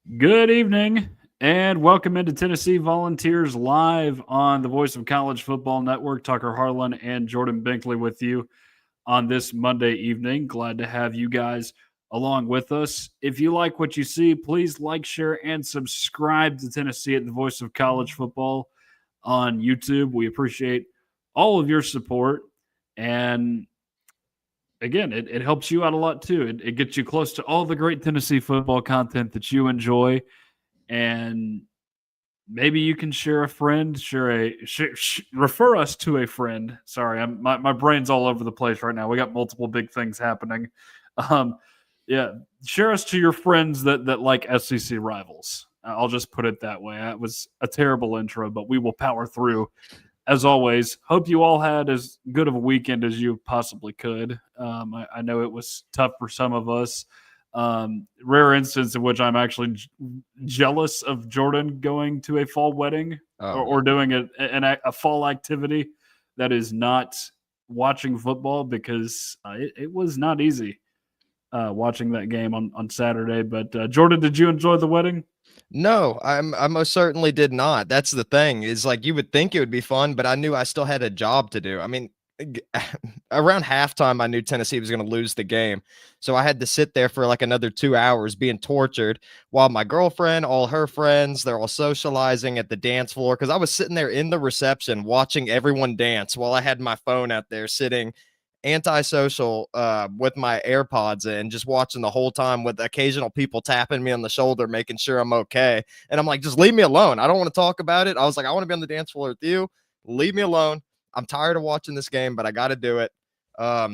Good evening and welcome into Tennessee Volunteers live on the Voice of College Football Network. Tucker Harlan and Jordan Binkley with you on this Monday evening. Glad to have you guys along with us. If you like what you see, please like, share, and subscribe to Tennessee at the Voice of College Football on YouTube. We appreciate all of your support. And again, it helps you out a lot too. It gets you close to all the great Tennessee football content that you enjoy, and maybe you can share a friend, refer us to a friend. Sorry, my brain's all over the place right now. We got multiple big things happening. Um, yeah, share us to your friends that like SEC rivals. I'll just put it that way. That was a terrible intro, but we will power through as always. Hope you all had as good of a weekend as you possibly could. I know it was tough for some of us. Rare instance in which I'm actually jealous of Jordan going to a fall wedding or doing a fall activity that is not watching football, because it was not easy watching that game on Saturday. But Jordan, did you enjoy the wedding? No, I most certainly did not. That's the thing, is like you would think it would be fun, but I knew I still had a job to do. I mean, around halftime, I knew Tennessee was going to lose the game. So I had to sit there for like another 2 hours being tortured while my girlfriend, all her friends, they're all socializing at the dance floor. Cause I was sitting there in the reception watching everyone dance while I had my phone out there sitting antisocial with my AirPods in, just watching the whole time with occasional people tapping me on the shoulder, making sure I'm okay. And I'm like, just leave me alone. I don't want to talk about it. I was like, I want to be on the dance floor with you. Leave me alone. I'm tired of watching this game, but I got to do it.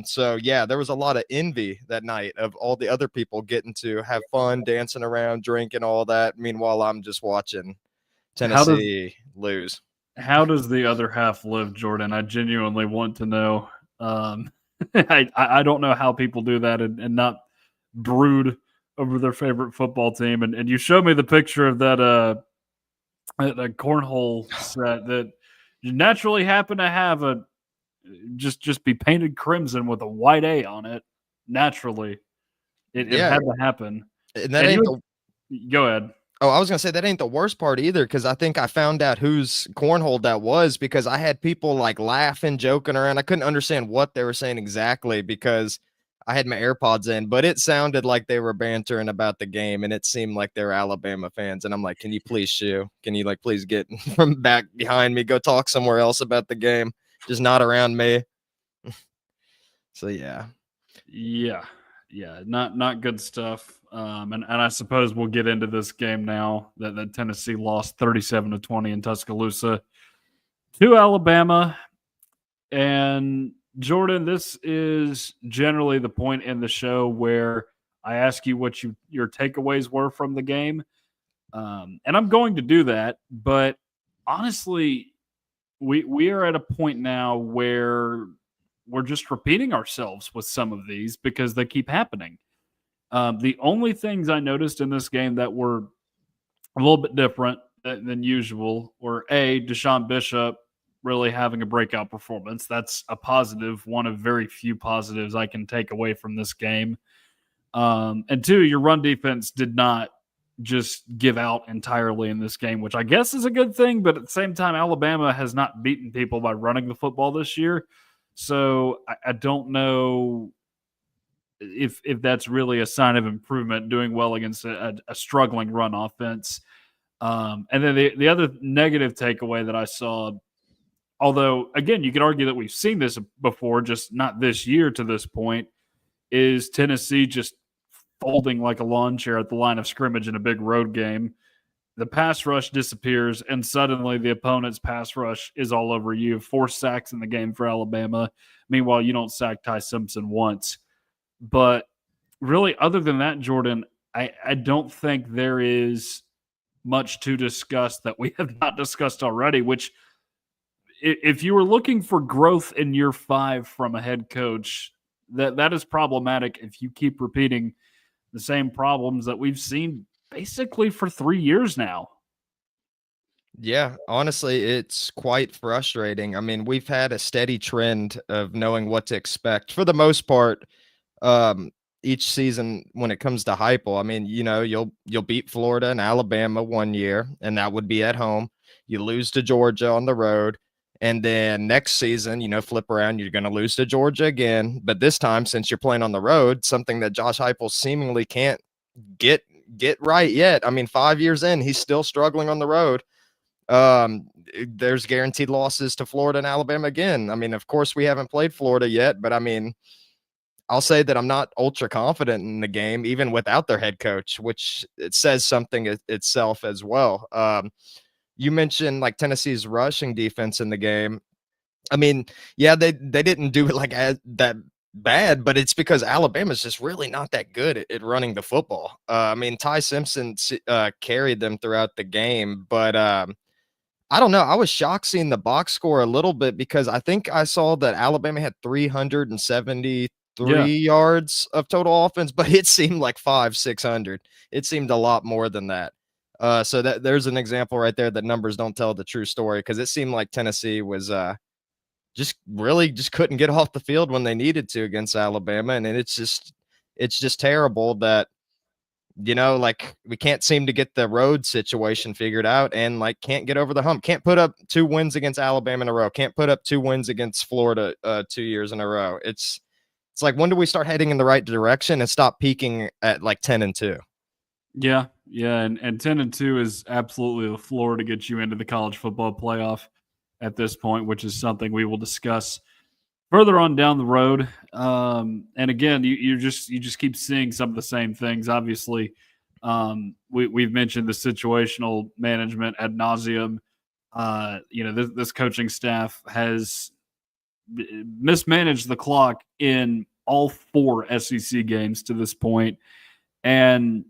So yeah, there was a lot of envy that night of all the other people getting to have fun, dancing around, drinking, all that. Meanwhile, I'm just watching How does Tennessee lose. how does the other half live, Jordan? I genuinely want to know. I don't know how people do that and not brood over their favorite football team. And you showed me the picture of that cornhole set that you naturally happen to have a just be painted crimson with a white A on it. Naturally, it Yeah, had to happen. and that And ain't you the go ahead. Oh, I was gonna say that ain't the worst part either, because I think I found out whose cornhole that was because I had people like laughing, joking around. I couldn't understand what they were saying exactly because I had my AirPods in, but it sounded like they were bantering about the game, and it seemed like they were Alabama fans. And I'm like, "Can you please shoo? Can you like please get from back behind me? Go talk somewhere else about the game, just not around me." So yeah, Yeah, yeah, not good stuff. And I suppose we'll get into this game now that Tennessee lost 37-20 in Tuscaloosa to Alabama. And Jordan, this is generally the point in the show where I ask you what your takeaways were from the game. And I'm going to do that, but honestly, we are at a point now where we're just repeating ourselves with some of these because they keep happening. The only things I noticed in this game that were a little bit different than usual were Deshaun Bishop really having a breakout performance. That's a positive, one of very few positives I can take away from this game. And two, your run defense did not just give out entirely in this game, which I guess is a good thing. But at the same time, Alabama has not beaten people by running the football this year. So I don't know if that's really a sign of improvement, doing well against a struggling run offense. And then the other negative takeaway that I saw, although again, you could argue that we've seen this before, just not this year to this point, is Tennessee just folding like a lawn chair at the line of scrimmage in a big road game. The pass rush disappears, and suddenly the opponent's pass rush is all over you. 4 sacks in the game for Alabama. Meanwhile, you don't sack Ty Simpson once. But really, other than that, Jordan, I don't think there is much to discuss that we have not discussed already, which if you were looking for growth in year 5 from a head coach, that is problematic if you keep repeating the same problems that we've seen basically for 3 years now. yeah, honestly, it's quite frustrating. I mean, we've had a steady trend of knowing what to expect for the most part. each season when it comes to Heupel. I mean, you'll beat Florida and Alabama one year, and that would be at home. You lose to Georgia on the road, and then next season, flip around, you're going to lose to Georgia again. But this time, since you're playing on the road, something that Josh Heupel seemingly can't get get right yet. I mean, 5 years in, he's still struggling on the road. There's guaranteed losses to Florida and Alabama again. I mean, of course, we haven't played Florida yet, but I mean, I'll say that I'm not ultra confident in the game, even without their head coach, which it says something itself as well. You mentioned like Tennessee's rushing defense in the game. I mean, yeah, they didn't do it like that bad, but it's because Alabama's just really not that good at running the football. I mean, Ty Simpson carried them throughout the game, but I don't know. I was shocked seeing the box score a little bit because I think I saw that Alabama had 373 Yeah. yards of total offense, but it seemed like 600. It seemed a lot more than that. So that there's an example right there that numbers don't tell the true story because it seemed like Tennessee was just couldn't get off the field when they needed to against Alabama, and it's just terrible that like we can't seem to get the road situation figured out and like can't get over the hump. Can't put up 2 wins against Alabama in a row. Can't put up 2 wins against Florida 2 years in a row. It's like when do we start heading in the right direction and stop peaking at like 10-2? Yeah. Yeah. And 10-2 is absolutely the floor to get you into the college football playoff at this point, which is something we will discuss further on down the road. And again, you just keep seeing some of the same things. Obviously, we've mentioned the situational management ad nauseum. This coaching staff has mismanaged the clock in all 4 SEC games to this point, and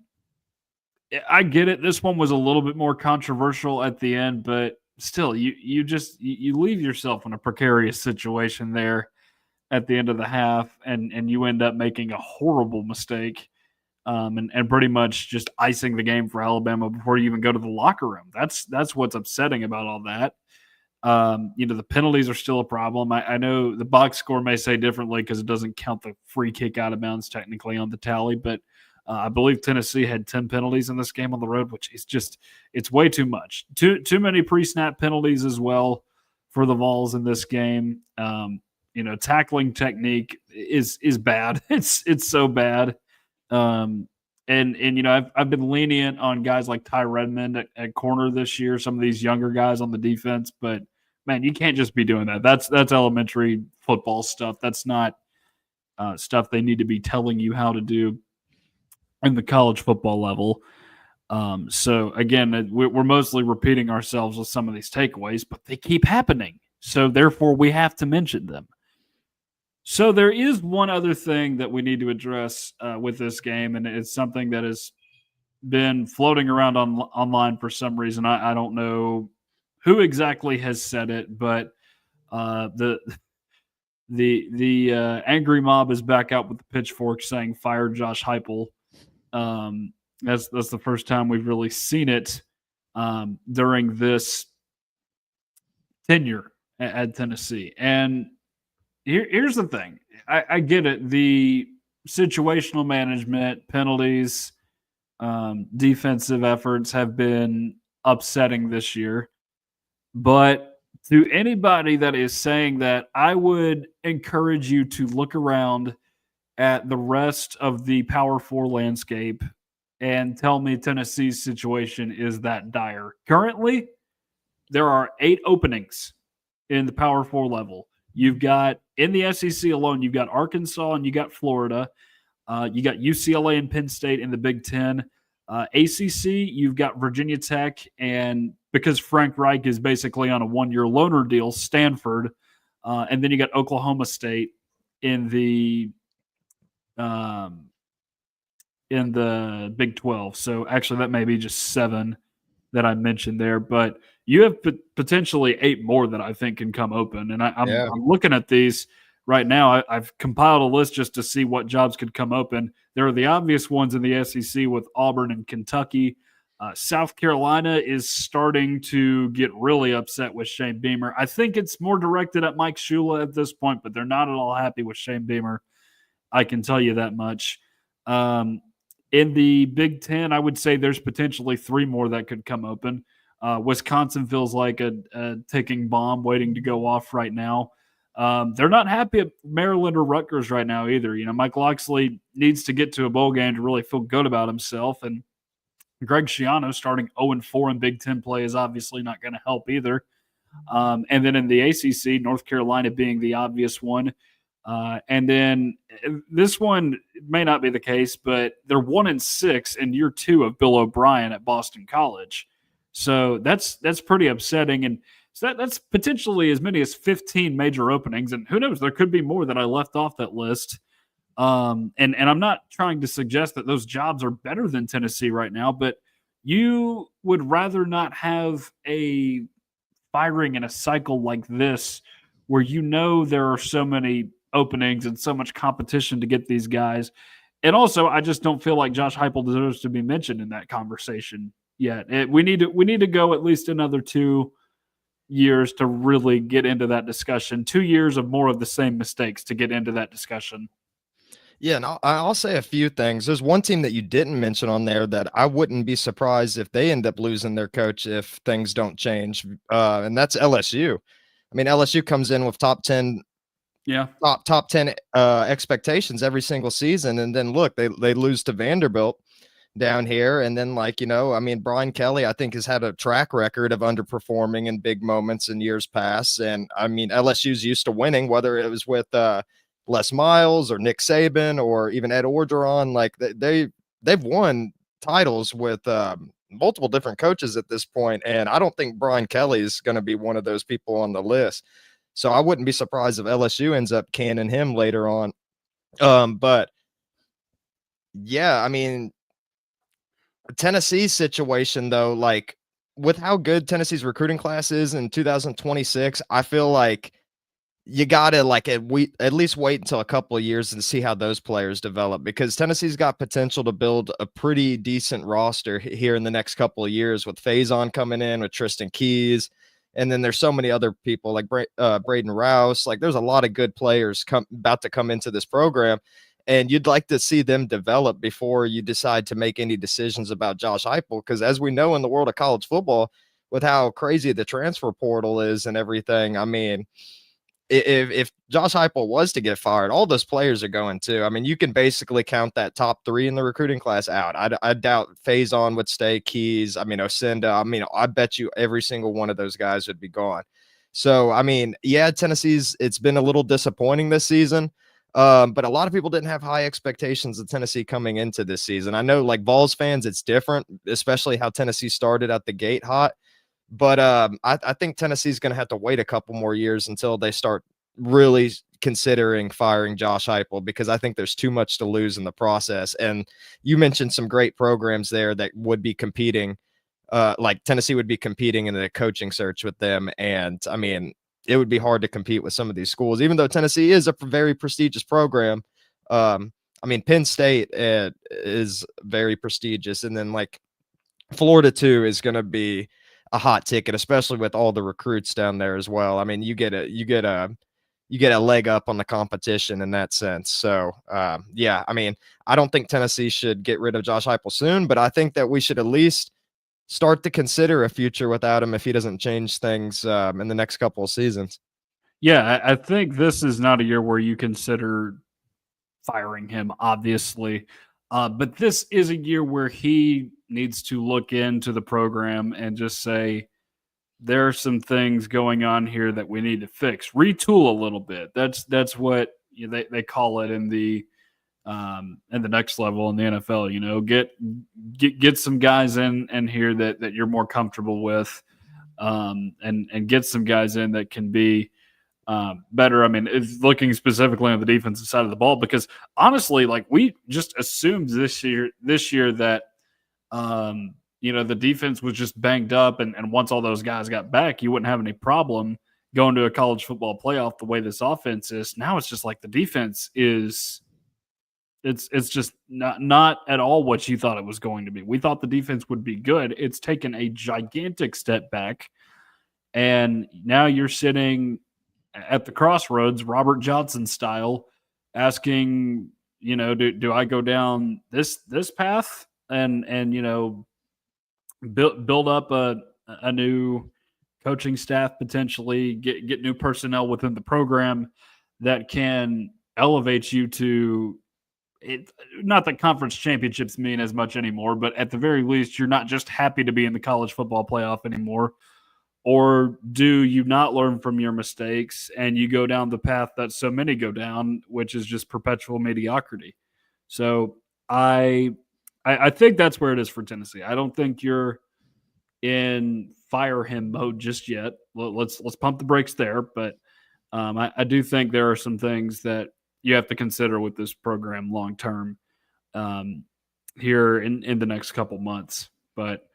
I get it. This one was a little bit more controversial at the end, but still, you leave yourself in a precarious situation there at the end of the half, and you end up making a horrible mistake, and pretty much just icing the game for Alabama before you even go to the locker room. That's what's upsetting about all that. The penalties are still a problem. I know the box score may say differently because it doesn't count the free kick out of bounds technically on the tally, but I believe Tennessee had 10 penalties in this game on the road, which is just it's way too much. Too many pre-snap penalties as well for the Vols in this game. Tackling technique is bad. It's so bad. I've been lenient on guys like Ty Redmond at corner this year. Some of these younger guys on the defense, but man, you can't just be doing that. That's elementary football stuff. That's not stuff they need to be telling you how to do in the college football level. So again, we're mostly repeating ourselves with some of these takeaways, but they keep happening. So therefore, we have to mention them. So there is one other thing that we need to address with this game, and it's something that has been floating around online for some reason. I don't know who exactly has said it, but the angry mob is back out with the pitchfork saying "Fire Josh Heupel." That's the first time we've really seen it during this tenure at Tennessee. And here's the thing: I get it. The situational management, penalties, defensive efforts have been upsetting this year. But to anybody that is saying that, I would encourage you to look around at the rest of the Power Four landscape and tell me Tennessee's situation is that dire. Currently, there are 8 openings in the Power Four level. You've got in the SEC alone, you've got Arkansas and you got Florida. You got UCLA and Penn State in the Big Ten. ACC, you've got Virginia Tech, and because Frank Reich is basically on a 1-year loaner deal, Stanford, and then you got Oklahoma State in the Big 12. So actually, that may be just 7 that I mentioned there, but you have potentially 8 more that I think can come open. And I'm looking at these right now. I've compiled a list just to see what jobs could come open. There are the obvious ones in the SEC with Auburn and Kentucky. South Carolina is starting to get really upset with Shane Beamer. I think it's more directed at Mike Shula at this point, but they're not at all happy with Shane Beamer. I can tell you that much. Um, in the Big Ten, I would say there's potentially three more that could come open. Wisconsin feels like a ticking bomb waiting to go off right now. They're not happy at Maryland or Rutgers right now either. Mike Loxley needs to get to a bowl game to really feel good about himself. And Greg Schiano starting 0-4 in Big Ten play is obviously not going to help either. And then in the ACC, North Carolina being the obvious one. And then this one may not be the case, but they're 1-6 in year 2 of Bill O'Brien at Boston College. So that's pretty upsetting. And so that's potentially as many as 15 major openings. And who knows, there could be more that I left off that list. And I'm not trying to suggest that those jobs are better than Tennessee right now, but you would rather not have a firing in a cycle like this where there are so many openings and so much competition to get these guys. And also, I just don't feel like Josh Heupel deserves to be mentioned in that conversation yet. We need to go at least another 2 years to really get into that discussion. 2 years of more of the same mistakes to get into that discussion. Yeah, and I'll say a few things. There's one team that you didn't mention on there that I wouldn't be surprised if they end up losing their coach if things don't change, and that's LSU. I mean, LSU comes in with top 10 Yeah. top 10 expectations every single season, and then look, they lose to Vanderbilt down here, and then I mean, Brian Kelly I think has had a track record of underperforming in big moments in years past, and I mean LSU's used to winning, whether it was with Les Miles or Nick Saban or even Ed Orgeron. Like they've won titles with multiple different coaches at this point, and I don't think Brian Kelly is going to be one of those people on the list. So I wouldn't be surprised if LSU ends up canning him later on. But yeah, I mean, Tennessee's situation though, like with how good Tennessee's recruiting class is in 2026, I feel like you gotta at least wait until a couple of years and see how those players develop, because Tennessee's got potential to build a pretty decent roster here in the next couple of years with Faison coming in, with Tristan Keys, and then there's so many other people like Braden Rouse. Like there's a lot of good players about to come into this program, and you'd like to see them develop before you decide to make any decisions about Josh Heupel, because as we know in the world of college football, with how crazy the transfer portal is and everything, I mean, if Josh Heupel was to get fired, all those players are going too. I mean, you can basically count that top 3 in the recruiting class out. I doubt Faison would stay, Keys. I mean, Osenda. I mean, I bet you every single one of those guys would be gone. So, I mean, yeah, it's been a little disappointing this season. But a lot of people didn't have high expectations of Tennessee coming into this season. I know, like Vols fans, it's different, especially how Tennessee started out the gate hot. But I think Tennessee's going to have to wait a couple more years until they start really considering firing Josh Heupel, because I think there's too much to lose in the process. And you mentioned some great programs there that would be competing, like Tennessee would be competing in the coaching search with them. And I mean, it would be hard to compete with some of these schools, even though Tennessee is a very prestigious program. I mean, Penn State is very prestigious, and then like Florida too is going to be a hot ticket, especially with all the recruits down there as well. I mean, you get a leg up on the competition in that sense. So yeah, I mean, I don't think Tennessee should get rid of Josh Heupel soon, but I think that we should at least start to consider a future without him if he doesn't change things in the next couple of seasons. Yeah, I think this is not a year where you consider firing him, obviously. But this is a year where he needs to look into the program and just say, there are some things going on here that we need to fix, retool a little bit. That's what they call it in the next level in the NFL. Get some guys in here that you're more comfortable with, and get some guys in that can be better. I mean, it's looking specifically on the defensive side of the ball, because honestly, like we just assumed this year that the defense was just banged up, and once all those guys got back, you wouldn't have any problem going to a college football playoff the way this offense is. Now it's just like the defense is it's just not at all what you thought it was going to be. We thought the defense would be good. It's taken a gigantic step back, and now you're sitting at the crossroads, Robert Johnson style, asking do I go down this path and build up a new coaching staff, potentially get new personnel within the program that can elevate you to it. Not that conference championships mean as much anymore, but at the very least, you're not just happy to be in the college football playoff anymore. Or do you not learn from your mistakes and you go down the path that so many go down, which is just perpetual mediocrity? So I think that's where it is for Tennessee. I don't think you're in fire him mode just yet. Let's pump the brakes there, but I do think there are some things that you have to consider with this program long term um, here in the next couple months. But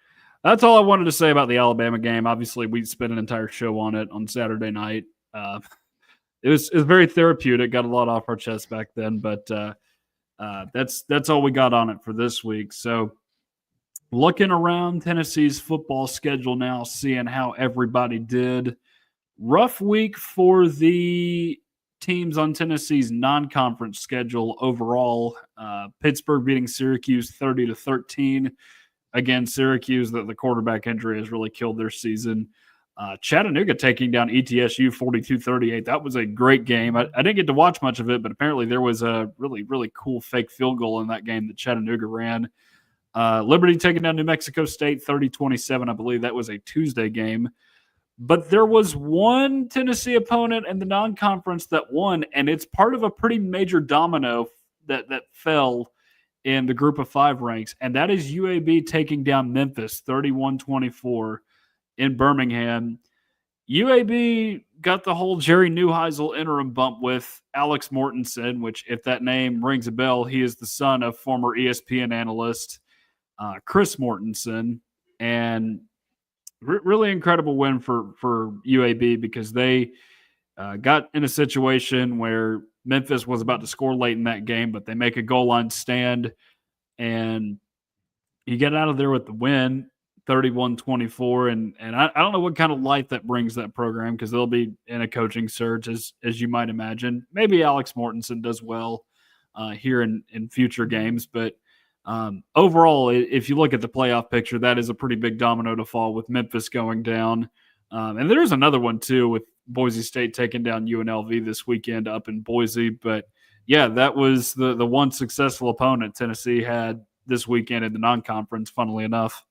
that's all I wanted to say about the Alabama game. Obviously, we spent an entire show on it on Saturday night. It was very therapeutic. Got a lot off our chest back then, but that's all we got on it for this week. So looking around Tennessee's football schedule now, seeing how everybody did. Rough week for the teams on Tennessee's non-conference schedule overall. Pittsburgh beating Syracuse 30-13. Again, Syracuse, the quarterback injury has really killed their season. Chattanooga taking down ETSU 42-38. That was a great game. I didn't get to watch much of it, but apparently there was a really, really cool fake field goal in that game that Chattanooga ran. Liberty taking down New Mexico State 30-27. I believe that was a Tuesday game. But there was one Tennessee opponent in the non-conference that won, and it's part of a pretty major domino that fell in the group of five ranks, and that is UAB taking down Memphis 31-24 in Birmingham. UAB got the whole Jerry Neuheisel interim bump with Alex Mortensen, which, if that name rings a bell, he is the son of former ESPN analyst Chris Mortensen, and really incredible win for UAB because they got in a situation where Memphis was about to score late in that game, but they make a goal line stand and you get out of there with the win 31-24. And I don't know what kind of life that brings that program because they'll be in a coaching search as you might imagine. Maybe Alex Mortensen does well here in future games, but overall, if you look at the playoff picture, that is a pretty big domino to fall with Memphis going down. And there's another one too with Boise State taking down UNLV this weekend up in Boise. But yeah, that was the one successful opponent Tennessee had this weekend in the non-conference, funnily enough.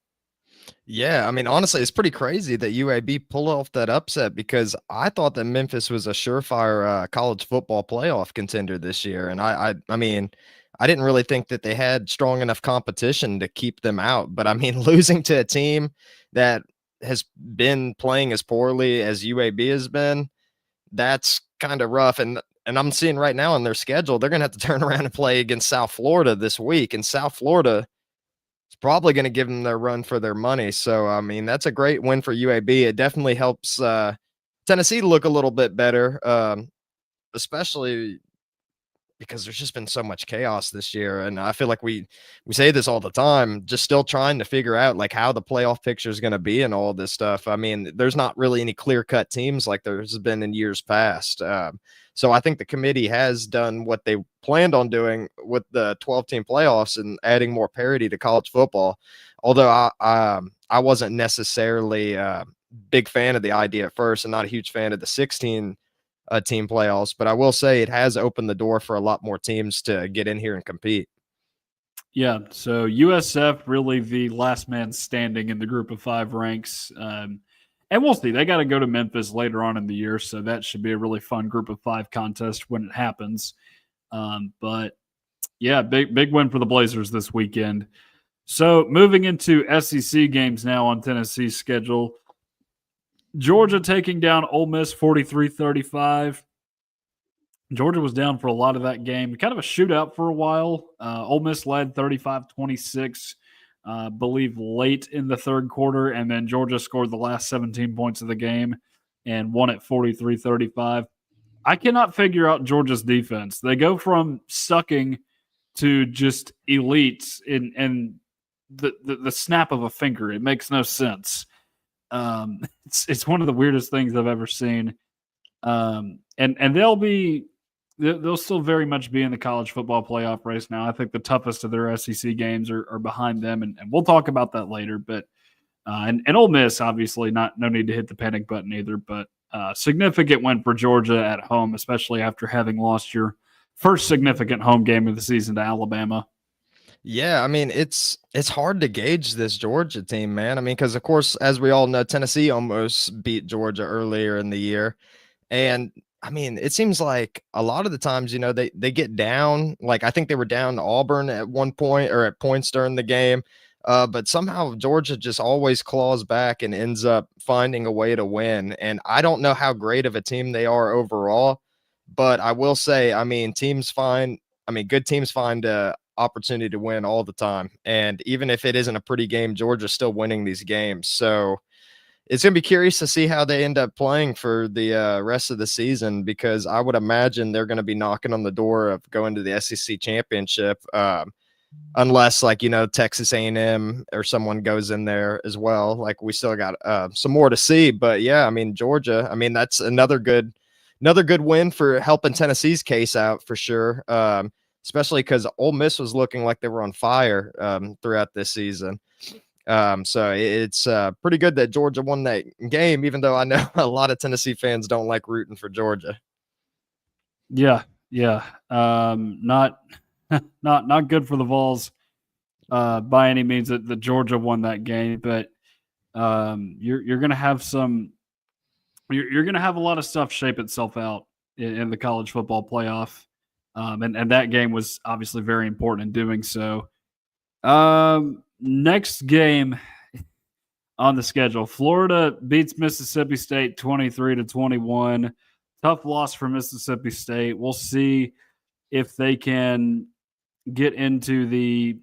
Yeah, I mean, honestly, it's pretty crazy that UAB pulled off that upset because I thought that Memphis was a surefire college football playoff contender this year, and I mean, I didn't really think that they had strong enough competition to keep them out. But I mean, losing to a team that has been playing as poorly as UAB has been, that's kind of rough. And I'm seeing right now on their schedule, they're gonna have to turn around and play against South Florida this week, and South Florida it's probably going to give them their run for their money. So, I mean, that's a great win for UAB. It definitely helps Tennessee look a little bit better, especially because there's just been so much chaos this year. And I feel like we say this all the time, just still trying to figure out like how the playoff picture is going to be and all this stuff. I mean, there's not really any clear cut teams like there's been in years past. So I think the committee has done what they planned on doing with the 12-team playoffs and adding more parity to college football. Although I wasn't necessarily a big fan of the idea at first and not a huge fan of the 16 team playoffs, but I will say it has opened the door for a lot more teams to get in here and compete. Yeah, so USF really the last man standing in the group of five ranks. And we'll see. They got to go to Memphis later on in the year, so that should be a really fun group of five contest when it happens. But yeah, big win for the Blazers this weekend. So moving into SEC games now on Tennessee's schedule. Georgia taking down Ole Miss 43-35. Georgia was down for a lot of that game. Kind of a shootout for a while. Ole Miss led 35-26, believe late in the third quarter, and then Georgia scored the last 17 points of the game and won at 43-35. I cannot figure out Georgia's defense. They go from sucking to just elites in the snap of a finger. It makes no sense. It's one of the weirdest things I've ever seen. And they'll be they'll still very much be in the college football playoff race now. I think the toughest of their SEC games are behind them, and we'll talk about that later. But and Ole Miss, obviously, no need to hit the panic button either. But significant win for Georgia at home, especially after having lost your first significant home game of the season to Alabama. Yeah, I mean, it's hard to gauge this Georgia team, man. I mean, because of course, as we all know, Tennessee almost beat Georgia earlier in the year. And I mean, it seems like a lot of the times, they get down. Like I think they were down to Auburn at one point or at points during the game. But somehow Georgia just always claws back and ends up finding a way to win. And I don't know how great of a team they are overall, but I will say, I mean, good teams find a opportunity to win all the time. And even if it isn't a pretty game, Georgia's still winning these games. So it's going to be curious to see how they end up playing for the rest of the season, because I would imagine they're going to be knocking on the door of going to the SEC championship, unless Texas A&M or someone goes in there as well. Like we still got some more to see, but yeah, I mean Georgia. I mean that's another good win for helping Tennessee's case out for sure. Especially because Ole Miss was looking like they were on fire throughout this season. So it's pretty good that Georgia won that game, even though I know a lot of Tennessee fans don't like rooting for Georgia. Yeah, yeah. Not not good for the Vols by any means that the Georgia won that game, but you're going to have you're going to have a lot of stuff shape itself out in the college football playoff, and that game was obviously very important in doing so. Next game on the schedule, Florida beats Mississippi State 23-21. Tough loss for Mississippi State. We'll see if they can get into the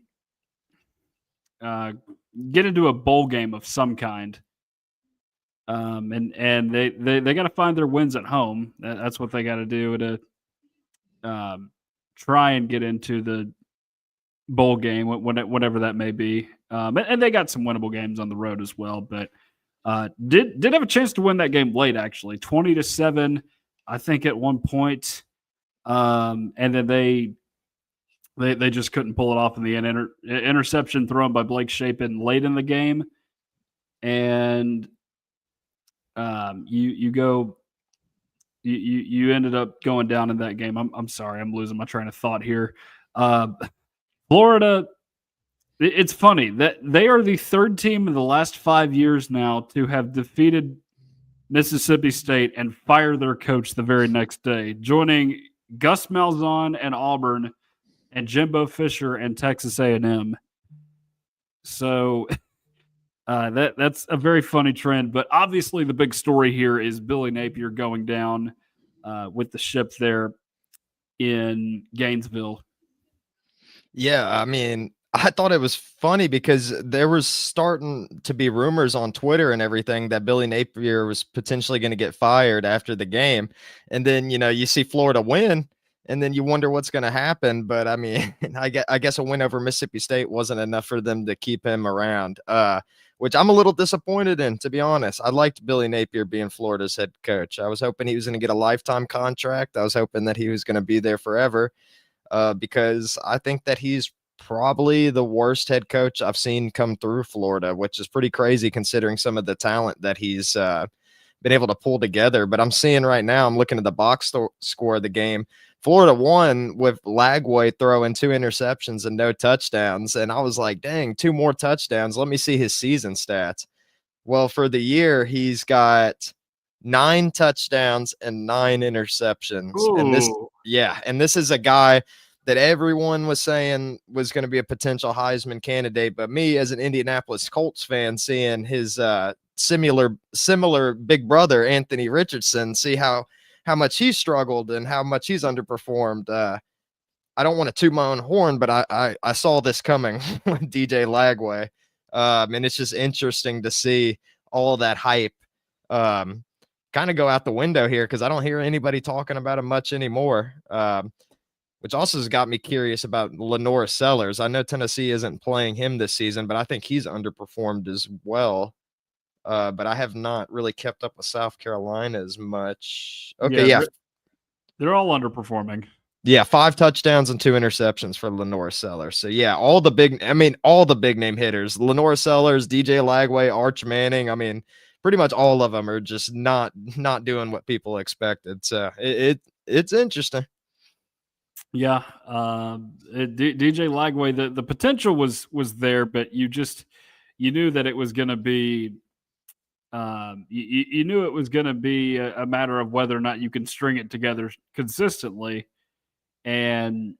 get into a bowl game of some kind. And they got to find their wins at home. That's what they got to do to try and get into the bowl game, whatever that may be. And they got some winnable games on the road as well, but did have a chance to win that game late, actually, 20-7, I think at one point. And then they just couldn't pull it off in the end. Interception thrown by Blake Shapen late in the game, and you ended up going down in that game. I'm sorry, I'm losing my train of thought here. Florida, it's funny that they are the third team in the last 5 years now to have defeated Mississippi State and fire their coach the very next day, joining Gus Malzahn and Auburn and Jimbo Fisher and Texas A&M. So that's a very funny trend. But obviously the big story here is Billy Napier going down with the ship there in Gainesville. Yeah, I mean, I thought it was funny because there was starting to be rumors on Twitter and everything that Billy Napier was potentially going to get fired after the game. And then, you see Florida win and then you wonder what's going to happen. But I mean, I guess a win over Mississippi State wasn't enough for them to keep him around, which I'm a little disappointed in, to be honest. I liked Billy Napier being Florida's head coach. I was hoping he was going to get a lifetime contract. I was hoping that he was going to be there forever. Because I think that he's probably the worst head coach I've seen come through Florida, which is pretty crazy considering some of the talent that he's been able to pull together. But I'm seeing right now, I'm looking at the box score of the game. Florida won with Lagway throwing 2 interceptions and no touchdowns. And I was like, dang, 2 more touchdowns. Let me see his season stats. Well, for the year, he's got 9 touchdowns and 9 interceptions. Ooh. And this is a guy that everyone was saying was going to be a potential Heisman candidate. But me, as an Indianapolis Colts fan, seeing his similar big brother, Anthony Richardson, see how much he struggled and how much he's underperformed. I don't want to toot my own horn, but I saw this coming with DJ Lagway. And it's just interesting to see all that hype kind of go out the window here, because I don't hear anybody talking about him much anymore. Which also has got me curious about Lenora Sellers. I know Tennessee isn't playing him this season, but I think he's underperformed as well. But I have not really kept up with South Carolina as much. Okay, yeah. They're all underperforming. Yeah, 5 touchdowns and 2 interceptions for Lenore Sellers. So yeah, all the big name hitters, Lenore Sellers, DJ Lagway, Arch Manning. I mean, pretty much all of them are just not doing what people expected. So it's interesting. Yeah, DJ Lagway, the potential was there, but you knew that it was going to be you knew it was going to be a matter of whether or not you can string it together consistently, and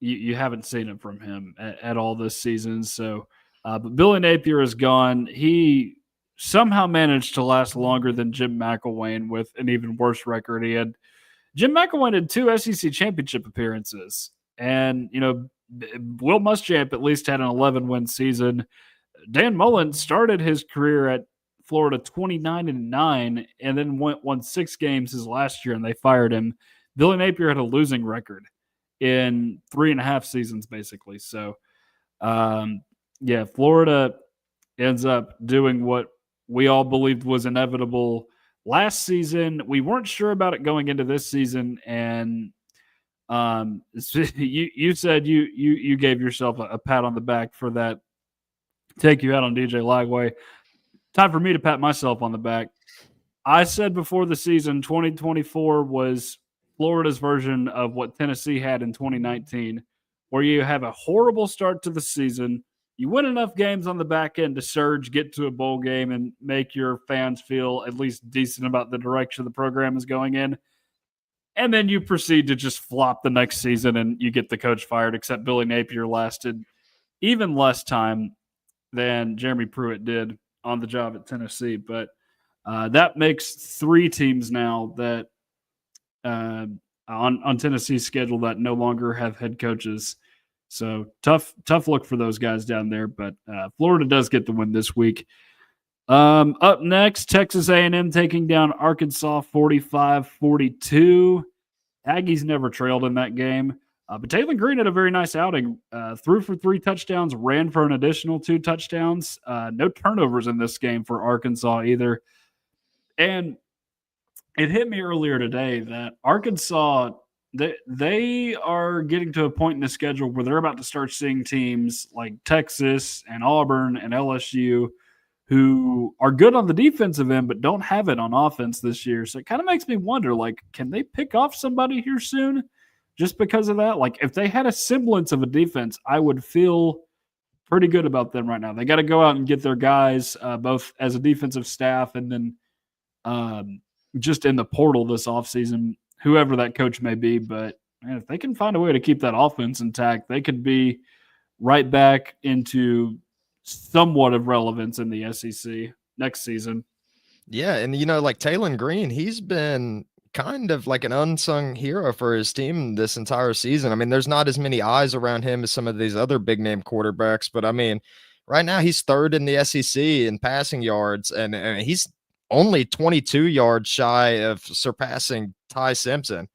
you haven't seen it from him at all this season. So, but Billy Napier is gone. He somehow managed to last longer than Jim McElwain with an even worse record. He had Jim McElwain had 2 SEC championship appearances, and Will Muschamp at least had an 11-win season. Dan Mullen started his career at Florida 29-9, and then won 6 games his last year, and they fired him. Billy Napier had a losing record in 3.5 seasons, basically. So, yeah, Florida ends up doing what we all believed was inevitable last season. We weren't sure about it going into this season, and you said you gave yourself a pat on the back for that. Take you out on DJ Lagway. Time for me to pat myself on the back. I said before the season 2024 was Florida's version of what Tennessee had in 2019, where you have a horrible start to the season. You win enough games on the back end to surge, get to a bowl game, and make your fans feel at least decent about the direction the program is going in. And then you proceed to just flop the next season and you get the coach fired, except Billy Napier lasted even less time than Jeremy Pruitt did on the job at Tennessee. But that makes 3 teams now that on Tennessee's schedule that no longer have head coaches. So tough look for those guys down there. But Florida does get the win this week. Up next, Texas A&M taking down Arkansas 45-42. Aggies never trailed in that game. But Taylor Green had a very nice outing. Threw for 3 touchdowns, ran for an additional 2 touchdowns. No turnovers in this game for Arkansas either. And it hit me earlier today that Arkansas, they are getting to a point in the schedule where they're about to start seeing teams like Texas and Auburn and LSU who are good on the defensive end but don't have it on offense this year. So it kind of makes me wonder, like, can they pick off somebody here soon just because of that? Like, if they had a semblance of a defense, I would feel pretty good about them right now. They got to go out and get their guys, both as a defensive staff and then just in the portal this offseason, whoever that coach may be. But man, if they can find a way to keep that offense intact, they could be right back into somewhat of relevance in the SEC next season. Yeah, and like Taylor Green, he's been kind of like an unsung hero for his team this entire season. I mean, there's not as many eyes around him as some of these other big name quarterbacks, but I mean, right now he's 3rd in the SEC in passing yards, and he's only 22 yards shy of surpassing Ty Simpson.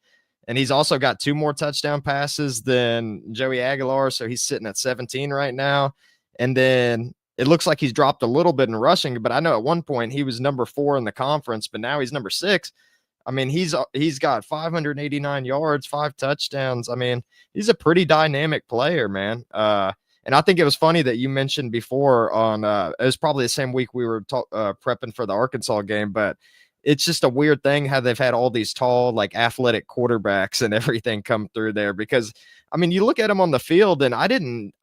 And he's also got 2 more touchdown passes than Joey Aguilar, so he's sitting at 17 right now. And then it looks like he's dropped a little bit in rushing, but I know at one point he was number 4 in the conference, but now he's number 6. I mean, he's got 589 yards, 5 touchdowns. I mean, he's a pretty dynamic player, man. And I think it was funny that you mentioned before on it was probably the same week we were prepping for the Arkansas game, but it's just a weird thing how they've had all these tall, like athletic quarterbacks and everything come through there. Because I mean, you look at him on the field, and I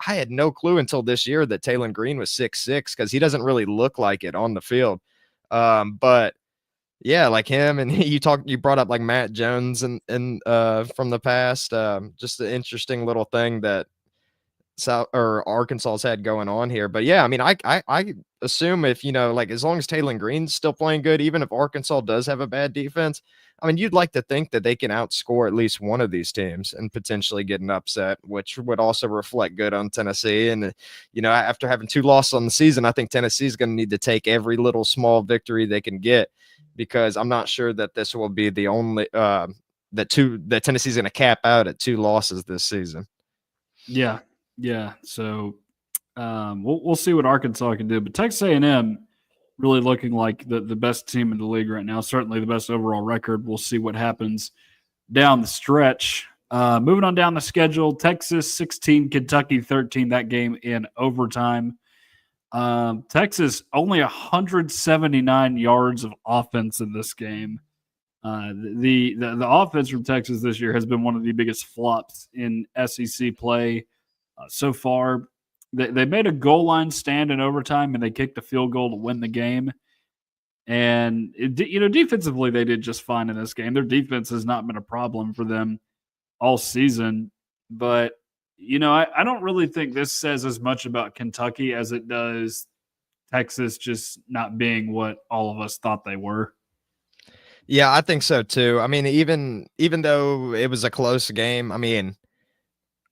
had no clue until this year that Taylor Green was 6'6", because he doesn't really look like it on the field. But yeah, like him, and you brought up like Matt Jones and from the past. Just an interesting little thing that Arkansas's had going on here. But yeah, I mean, I assume if like as long as Taylor Green's still playing good, even if Arkansas does have a bad defense, I mean, you'd like to think that they can outscore at least one of these teams and potentially get an upset, which would also reflect good on Tennessee. And after having 2 losses on the season, I think Tennessee is going to need to take every little small victory they can get, because I'm not sure that this will be the only that Tennessee's going to cap out at 2 losses this season. Yeah. So we'll see what Arkansas can do, but Texas A&M really looking like the best team in the league right now. Certainly the best overall record. We'll see what happens down the stretch. Moving on down the schedule, Texas 16, Kentucky 13. That game in overtime. Texas only 179 yards of offense in this game. The offense from Texas this year has been one of the biggest flops in SEC play so far. They made a goal line stand in overtime and they kicked a field goal to win the game. And defensively they did just fine in this game. Their defense has not been a problem for them all season, but I don't really think this says as much about Kentucky as it does Texas just not being what all of us thought they were. Yeah, I think so too. I mean, even though it was a close game, I mean,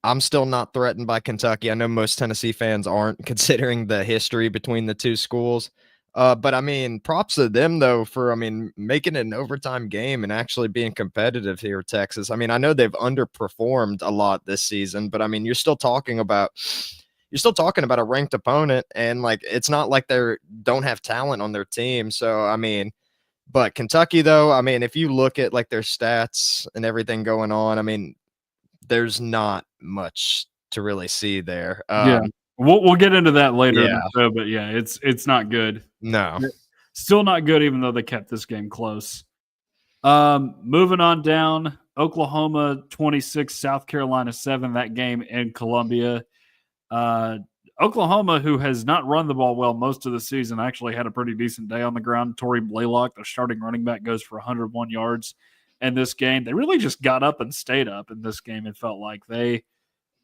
I'm still not threatened by Kentucky. I know most Tennessee fans aren't, considering the history between the two schools. But I mean, props to them though for making it an overtime game and actually being competitive here, Texas. I mean, I know they've underperformed a lot this season, but I mean, you're still talking about a ranked opponent, and like it's not like they don't have talent on their team. So I mean, but Kentucky though, I mean, if you look at like their stats and everything going on, I mean, there's not much to really see there. Yeah. We'll get into that later in Yeah. the show, but yeah, it's not good. No. Still not good, even though they kept this game close. Moving on down, Oklahoma 26, South Carolina 7. That game in Columbia. Oklahoma, who has not run the ball well most of the season, actually had a pretty decent day on the ground. Torrey Blaylock, the starting running back, goes for 101 yards in this game. They really just got up and stayed up in this game. It felt like they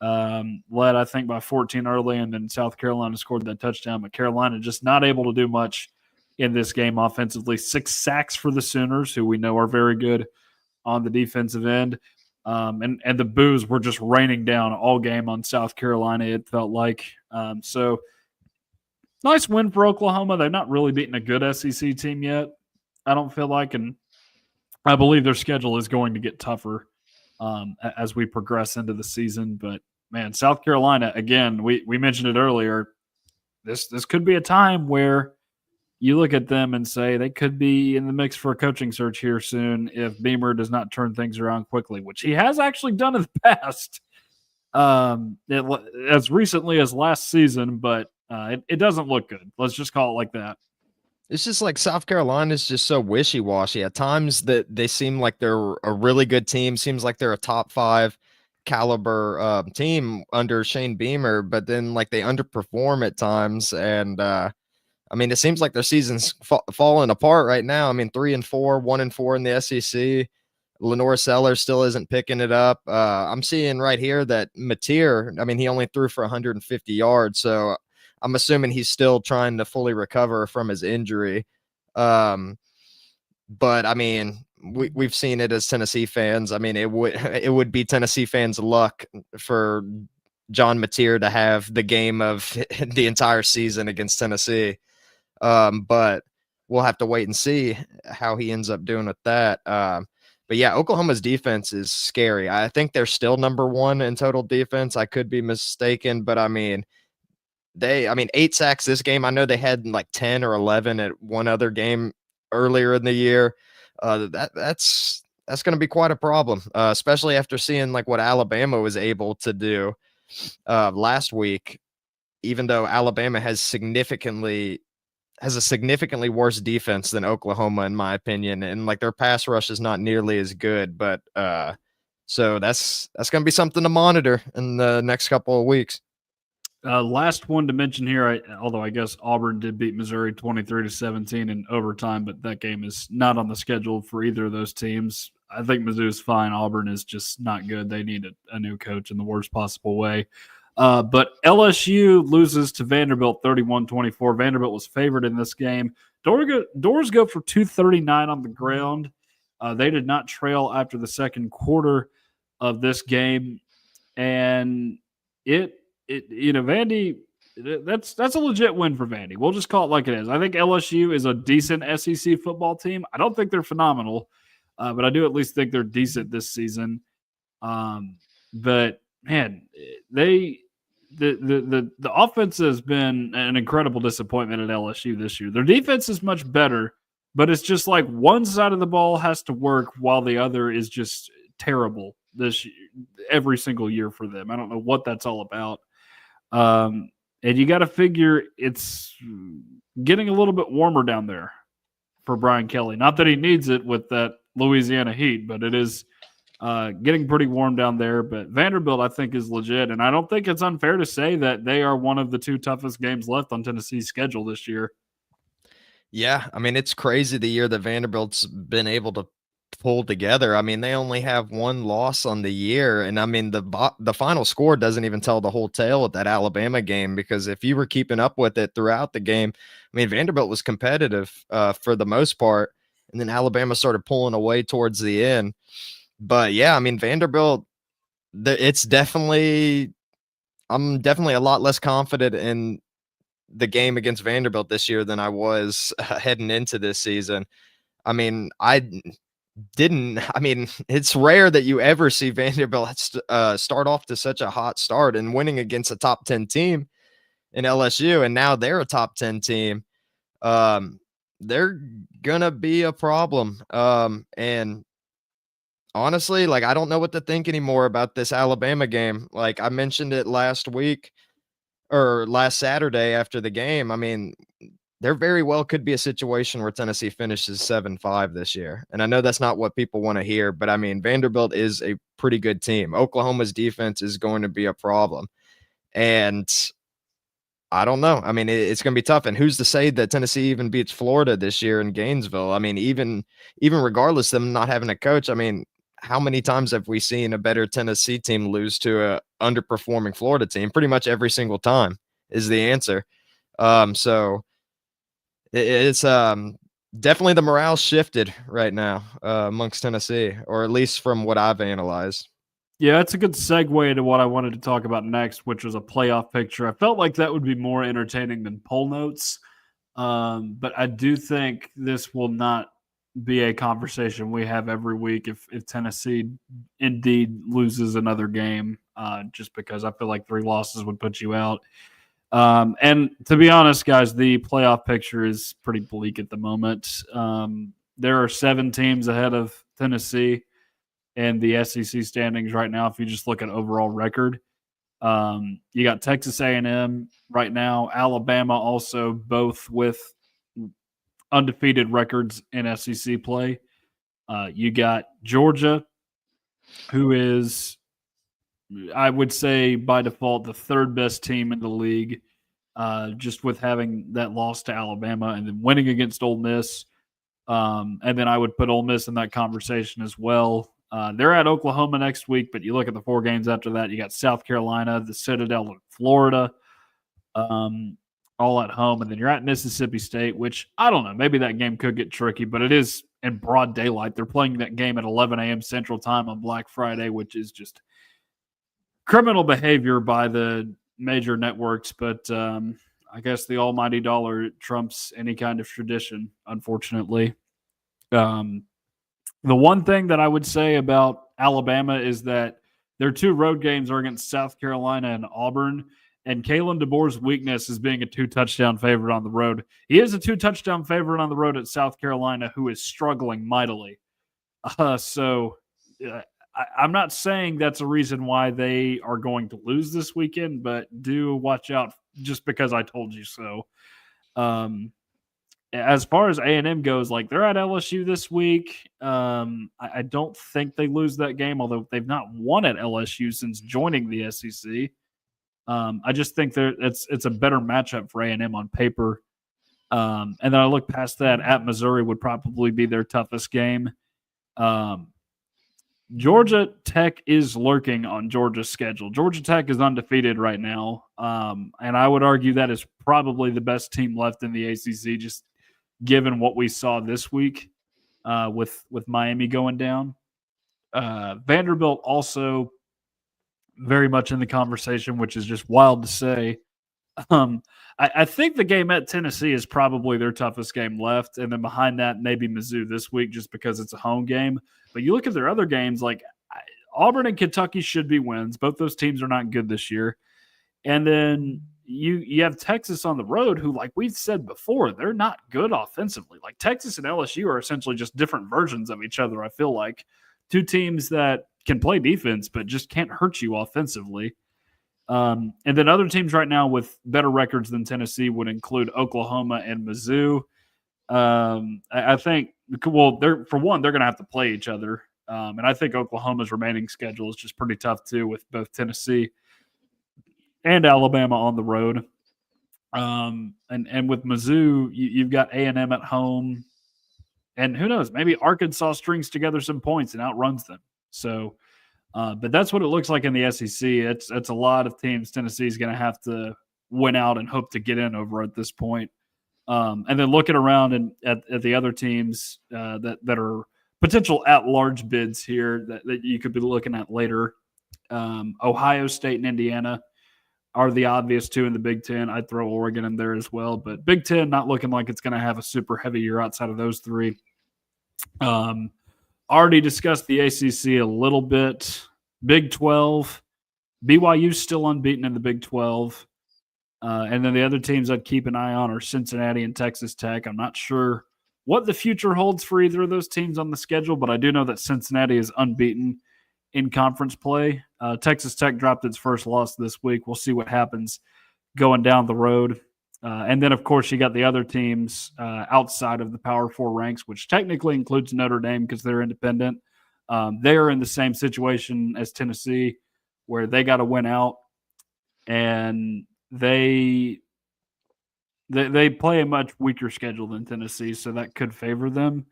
led, I think, by 14 early, and then South Carolina scored that touchdown. But Carolina just not able to do much in this game offensively. 6 sacks for the Sooners, who we know are very good on the defensive end. And the boos were just raining down all game on South Carolina, it felt like. So nice win for Oklahoma. They're not really beating a good SEC team yet, I don't feel like. And I believe their schedule is going to get tougher as we progress into the season. But man, South Carolina, again, we mentioned it earlier. This could be a time where you look at them and say they could be in the mix for a coaching search here soon if Beamer does not turn things around quickly, which he has actually done in the past, as recently as last season, but it doesn't look good. Let's just call it like that. It's just like South Carolina is just so wishy-washy. At times that they seem like they're a really good team, seems like they're a top 5 caliber team under Shane Beamer, but then like they underperform at times. And I mean, it seems like their season's falling apart right now. I mean, 3-4, 1-4 in the SEC. Lenore Sellers still isn't picking it up. I'm seeing right here that Mateer, I mean, he only threw for 150 yards. So I'm assuming he's still trying to fully recover from his injury. But I mean, we've seen it as Tennessee fans. I mean, it would be Tennessee fans' luck for John Mateer to have the game of the entire season against Tennessee. But we'll have to wait and see how he ends up doing with that. But yeah, Oklahoma's defense is scary. I think they're still number 1 in total defense. I could be mistaken, but I mean, 8 sacks this game. I know they had like 10 or 11 at one other game earlier in the year. That's going to be quite a problem, especially after seeing like what Alabama was able to do last week. Even though Alabama has a significantly worse defense than Oklahoma, in my opinion, and like their pass rush is not nearly as good. But so that's going to be something to monitor in the next couple of weeks. Last one to mention here, although I guess Auburn did beat Missouri 23-17 in overtime, but that game is not on the schedule for either of those teams. I think Mizzou's fine. Auburn is just not good. They need a new coach in the worst possible way. But LSU loses to Vanderbilt 31-24. Vanderbilt was favored in this game. Doors go for 239 on the ground. They did not trail after the second quarter of this game. And Vandy, that's a legit win for Vandy. We'll just call it like it is. I think LSU is a decent SEC football team. I don't think they're phenomenal, but I do at least think they're decent this season. But man, the offense has been an incredible disappointment at LSU this year. Their defense is much better, but it's just like one side of the ball has to work while the other is just terrible every single year for them. I don't know what that's all about. And you got to figure it's getting a little bit warmer down there for Brian Kelly. Not that he needs it with that Louisiana heat, but it is getting pretty warm down there. But Vanderbilt, I think, is legit. And I don't think it's unfair to say that they are one of the two toughest games left on Tennessee's schedule this year. Yeah, I mean, it's crazy the year that Vanderbilt's been able to pull together. I mean, they only have one loss on the year, and I mean, the final score doesn't even tell the whole tale at that Alabama game, because if you were keeping up with it throughout the game, I mean, Vanderbilt was competitive for the most part, and then Alabama started pulling away towards the end. But yeah, I mean, Vanderbilt, it's definitely, I'm definitely a lot less confident in the game against Vanderbilt this year than I was heading into this season. I mean, it's rare that you ever see Vanderbilt start off to such a hot start and winning against a top 10 team in LSU. And now they're a top 10 team. They're going to be a problem. And honestly, like, I don't know what to think anymore about this Alabama game. Like, I mentioned it last week or last Saturday after the game. I mean, there very well could be a situation where Tennessee finishes 7-5 this year. And I know that's not what people want to hear, but I mean, Vanderbilt is a pretty good team. Oklahoma's defense is going to be a problem. And I don't know. I mean, it's going to be tough. And who's to say that Tennessee even beats Florida this year in Gainesville? I mean, even regardless of them not having a coach, I mean, how many times have we seen a better Tennessee team lose to a underperforming Florida team? Pretty much every single time is the answer. So it's definitely the morale shifted right now amongst Tennessee, or at least from what I've analyzed. Yeah, that's a good segue to what I wanted to talk about next, which was a playoff picture. I felt like that would be more entertaining than poll notes, but I do think this will not be a conversation we have every week if Tennessee indeed loses another game, just because I feel like 3 losses would put you out. And to be honest, guys, the playoff picture is pretty bleak at the moment. There are 7 teams ahead of Tennessee in the SEC standings right now. If you just look at overall record, you got Texas A&M right now, Alabama also, both with undefeated records in SEC play. You got Georgia, who is, I would say, by default, the 3rd best team in the league, just with having that loss to Alabama and then winning against Ole Miss. And then I would put Ole Miss in that conversation as well. They're at Oklahoma next week, but you look at the 4 games after that, you got South Carolina, the Citadel in Florida, all at home. And then you're at Mississippi State, which I don't know, maybe that game could get tricky, but it is in broad daylight. They're playing that game at 11 a.m. Central Time on Black Friday, which is just criminal behavior by the major networks. But I guess the almighty dollar trumps any kind of tradition, unfortunately. The one thing that I would say about Alabama is that their 2 road games are against South Carolina and Auburn, and Kalen DeBoer's weakness is being a 2-touchdown favorite on the road. He is a 2-touchdown favorite on the road at South Carolina, who is struggling mightily. So I'm not saying that's a reason why they are going to lose this weekend, but do watch out just because I told you so. As far as A&M goes, like, they're at LSU this week. I don't think they lose that game, although they've not won at LSU since joining the SEC. I just think it's a better matchup for A&M on paper. And then I look past that, at Missouri would probably be their toughest game. Georgia Tech is lurking on Georgia's schedule. Georgia Tech is undefeated right now, and I would argue that is probably the best team left in the ACC, just given what we saw this week with Miami going down. Vanderbilt also very much in the conversation, which is just wild to say. I think the game at Tennessee is probably their toughest game left, and then behind that, maybe Mizzou this week, just because it's a home game. But you look at their other games, like Auburn and Kentucky should be wins. Both those teams are not good this year. And then you have Texas on the road, who, like we've said before, they're not good offensively. Like, Texas and LSU are essentially just different versions of each other, I feel like. 2 teams that can play defense, but just can't hurt you offensively. And then other teams right now with better records than Tennessee would include Oklahoma and Mizzou. I think, well, they're going to have to play each other. And I think Oklahoma's remaining schedule is just pretty tough too, with both Tennessee and Alabama on the road. And with Mizzou, you've got A&M at home, and who knows, maybe Arkansas strings together some points and outruns them. So, but that's what it looks like in the SEC. It's a lot of teams Tennessee's going to have to win out and hope to get in over at this point. And then looking around and at the other teams that are potential at-large bids here that you could be looking at later. Ohio State and Indiana are the obvious two in the Big Ten. I'd throw Oregon in there as well, but Big Ten not looking like it's going to have a super heavy year outside of those three. Already discussed the ACC a little bit. Big 12, BYU's still unbeaten in the Big 12. And then the other teams I'd keep an eye on are Cincinnati and Texas Tech. I'm not sure what the future holds for either of those teams on the schedule, but I do know that Cincinnati is unbeaten in conference play. Texas Tech dropped its first loss this week. We'll see what happens going down the road. And then, of course, you got the other teams outside of the Power Four ranks, which technically includes Notre Dame because they're independent. They are in the same situation as Tennessee, where they got to win out, and they play a much weaker schedule than Tennessee, so that could favor them.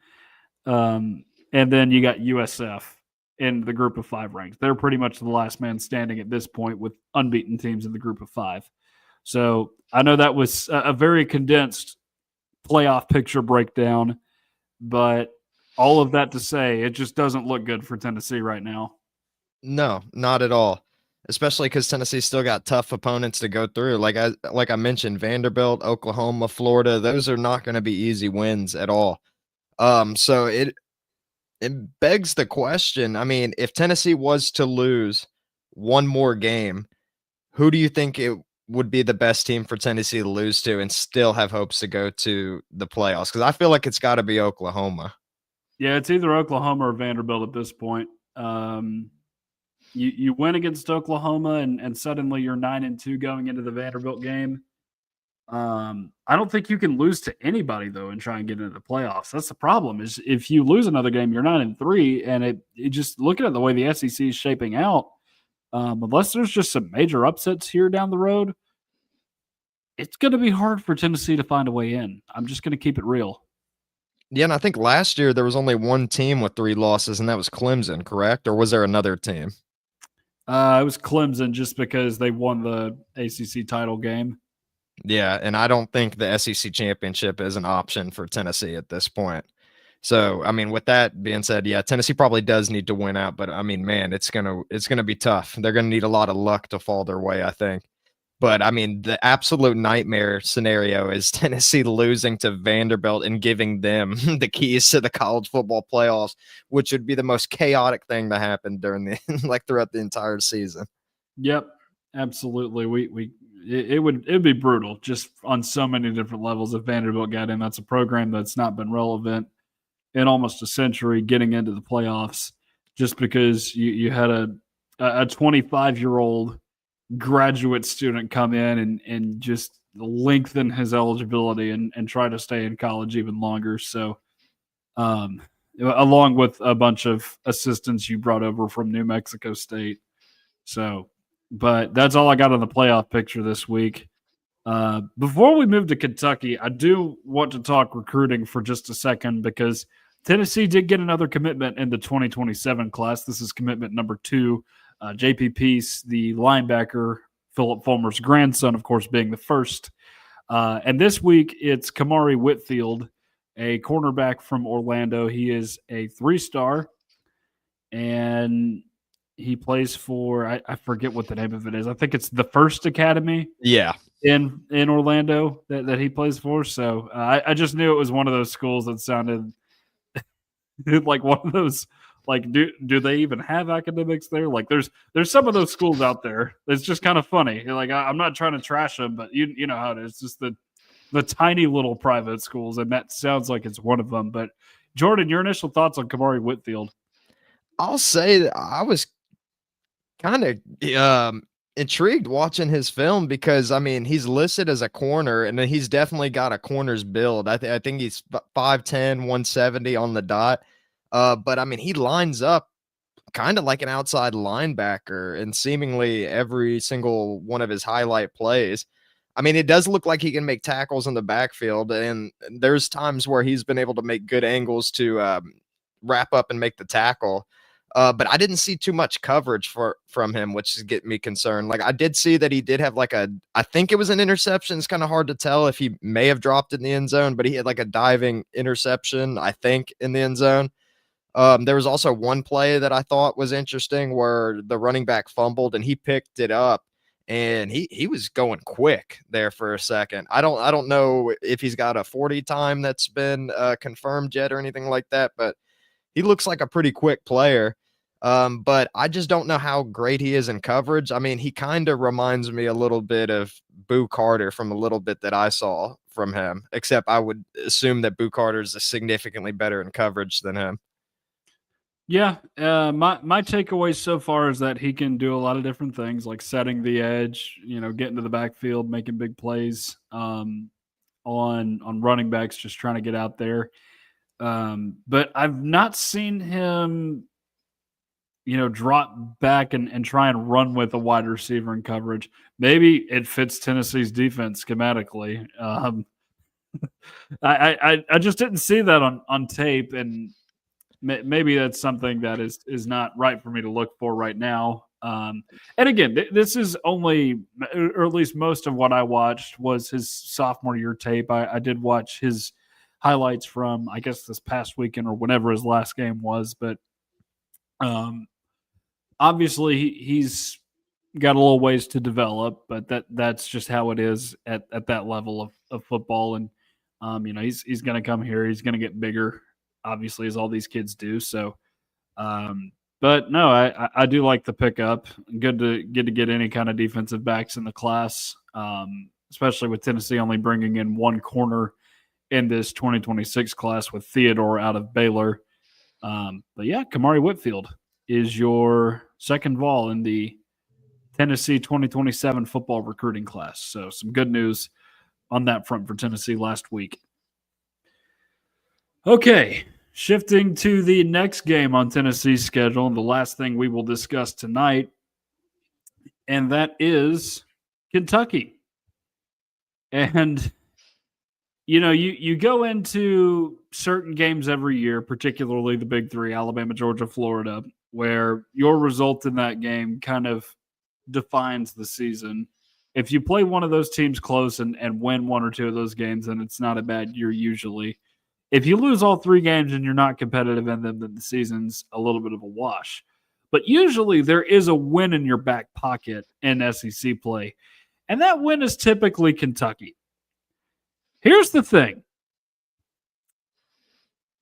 And then you got USF in the group of five ranks. They're pretty much the last man standing at this point with unbeaten teams in the group of five. So I know that was a very condensed playoff picture breakdown, but all of that to say, it just doesn't look good for Tennessee right now. No, not at all. Especially because Tennessee still got tough opponents to go through. Like I mentioned, Vanderbilt, Oklahoma, Florida, those are not going to be easy wins at all. So it begs the question. I mean, if Tennessee was to lose one more game, who do you think it would be the best team for Tennessee to lose to and still have hopes to go to the playoffs? Because I feel like it's got to be Oklahoma. Yeah, it's either Oklahoma or Vanderbilt at this point. You win against Oklahoma and suddenly you're 9-2 going into the Vanderbilt game. I don't think you can lose to anybody though and try and get into the playoffs. That's the problem. Is if you lose another game, you're 9-3, and it just looking at the way the SEC is shaping out. Unless there's just some major upsets here down the road, it's going to be hard for Tennessee to find a way in. I'm just going to keep it real. Yeah, and I think last year there was only one team with 3 losses, and that was Clemson, correct? Or was there another team? It was Clemson just because they won the ACC title game. Yeah, and I don't think the SEC championship is an option for Tennessee at this point. So, I mean, with that being said, yeah, Tennessee probably does need to win out, but I mean, man, it's gonna be tough. They're gonna need a lot of luck to fall their way, I think. But I mean, the absolute nightmare scenario is Tennessee losing to Vanderbilt and giving them the keys to the college football playoffs, which would be the most chaotic thing to happen during the throughout the entire season. Yep, absolutely. It'd be brutal just on so many different levels if Vanderbilt got in. That's a program that's not been relevant in almost a century getting into the playoffs just because you had a 25-year-old graduate student come in and just lengthen his eligibility and try to stay in college even longer. So, along with a bunch of assistants you brought over from New Mexico State. So, but that's all I got on the playoff picture this week. Before we move to Kentucky, I do want to talk recruiting for just a second because Tennessee did get another commitment in the 2027 class. This is commitment number 2. JP Peace, the linebacker, Philip Fulmer's grandson, of course, being the first. And this week, it's Kamari Whitfield, a cornerback from Orlando. He is a 3-star, and he plays for, I forget what the name of it is. I think it's the First Academy. Yeah. In Orlando that he plays for. So I just knew it was one of those schools that sounded like one of those, like, do they even have academics there? Like there's some of those schools out there. It's just kind of funny. Like I'm not trying to trash them, but you know how it is. It's just the tiny little private schools, and that sounds like it's one of them. But Jordan, your initial thoughts on Kamari Whitfield? I'll say that I was kind of intrigued watching his film because I mean he's listed as a corner and then he's definitely got a corner's build. I think he's 5'10", 170 on the dot. But I mean he lines up kind of like an outside linebacker in seemingly every single one of his highlight plays. I mean, it does look like he can make tackles in the backfield, and there's times where he's been able to make good angles to wrap up and make the tackle. But I didn't see too much coverage from him, which is getting me concerned. Like I did see that he did have like I think it was an interception. It's kind of hard to tell if he may have dropped it in the end zone, but he had like a diving interception, I think, in the end zone. There was also one play that I thought was interesting where the running back fumbled and he picked it up and he was going quick there for a second. I don't know if he's got a 40 time that's been confirmed yet or anything like that, but he looks like a pretty quick player. But I just don't know how great he is in coverage. I mean, he kind of reminds me a little bit of Boo Carter from a little bit that I saw from him, except I would assume that Boo Carter is significantly better in coverage than him. Yeah, my takeaway so far is that he can do a lot of different things, like setting the edge, getting to the backfield, making big plays on running backs, just trying to get out there. But I've not seen him, drop back and try and run with a wide receiver in coverage. Maybe it fits Tennessee's defense schematically. I just didn't see that on tape, and maybe that's something that is not right for me to look for right now. And again, this is only, or at least most of what I watched was his sophomore year tape. I did watch his highlights from, I guess, this past weekend or whenever his last game was, but um, obviously he's got a little ways to develop, but that's just how it is at that level of football. And he's going to come here, he's going to get bigger, obviously, as all these kids do. So, but no, I do like the pickup. Good to get any kind of defensive backs in the class, especially with Tennessee only bringing in one corner in this 2026 class with Theodore out of Baylor. But yeah, Kamari Whitfield is your second vol in the Tennessee 2027 football recruiting class. So some good news on that front for Tennessee last week. Okay, shifting to the next game on Tennessee's schedule, and the last thing we will discuss tonight, and that is Kentucky. And you go into certain games every year, particularly the big three, Alabama, Georgia, Florida, where your result in that game kind of defines the season. If you play one of those teams close and win one or two of those games, then it's not a bad year usually. If you lose all three games and you're not competitive in them, then the season's a little bit of a wash. But usually there is a win in your back pocket in SEC play, and that win is typically Kentucky. Here's the thing.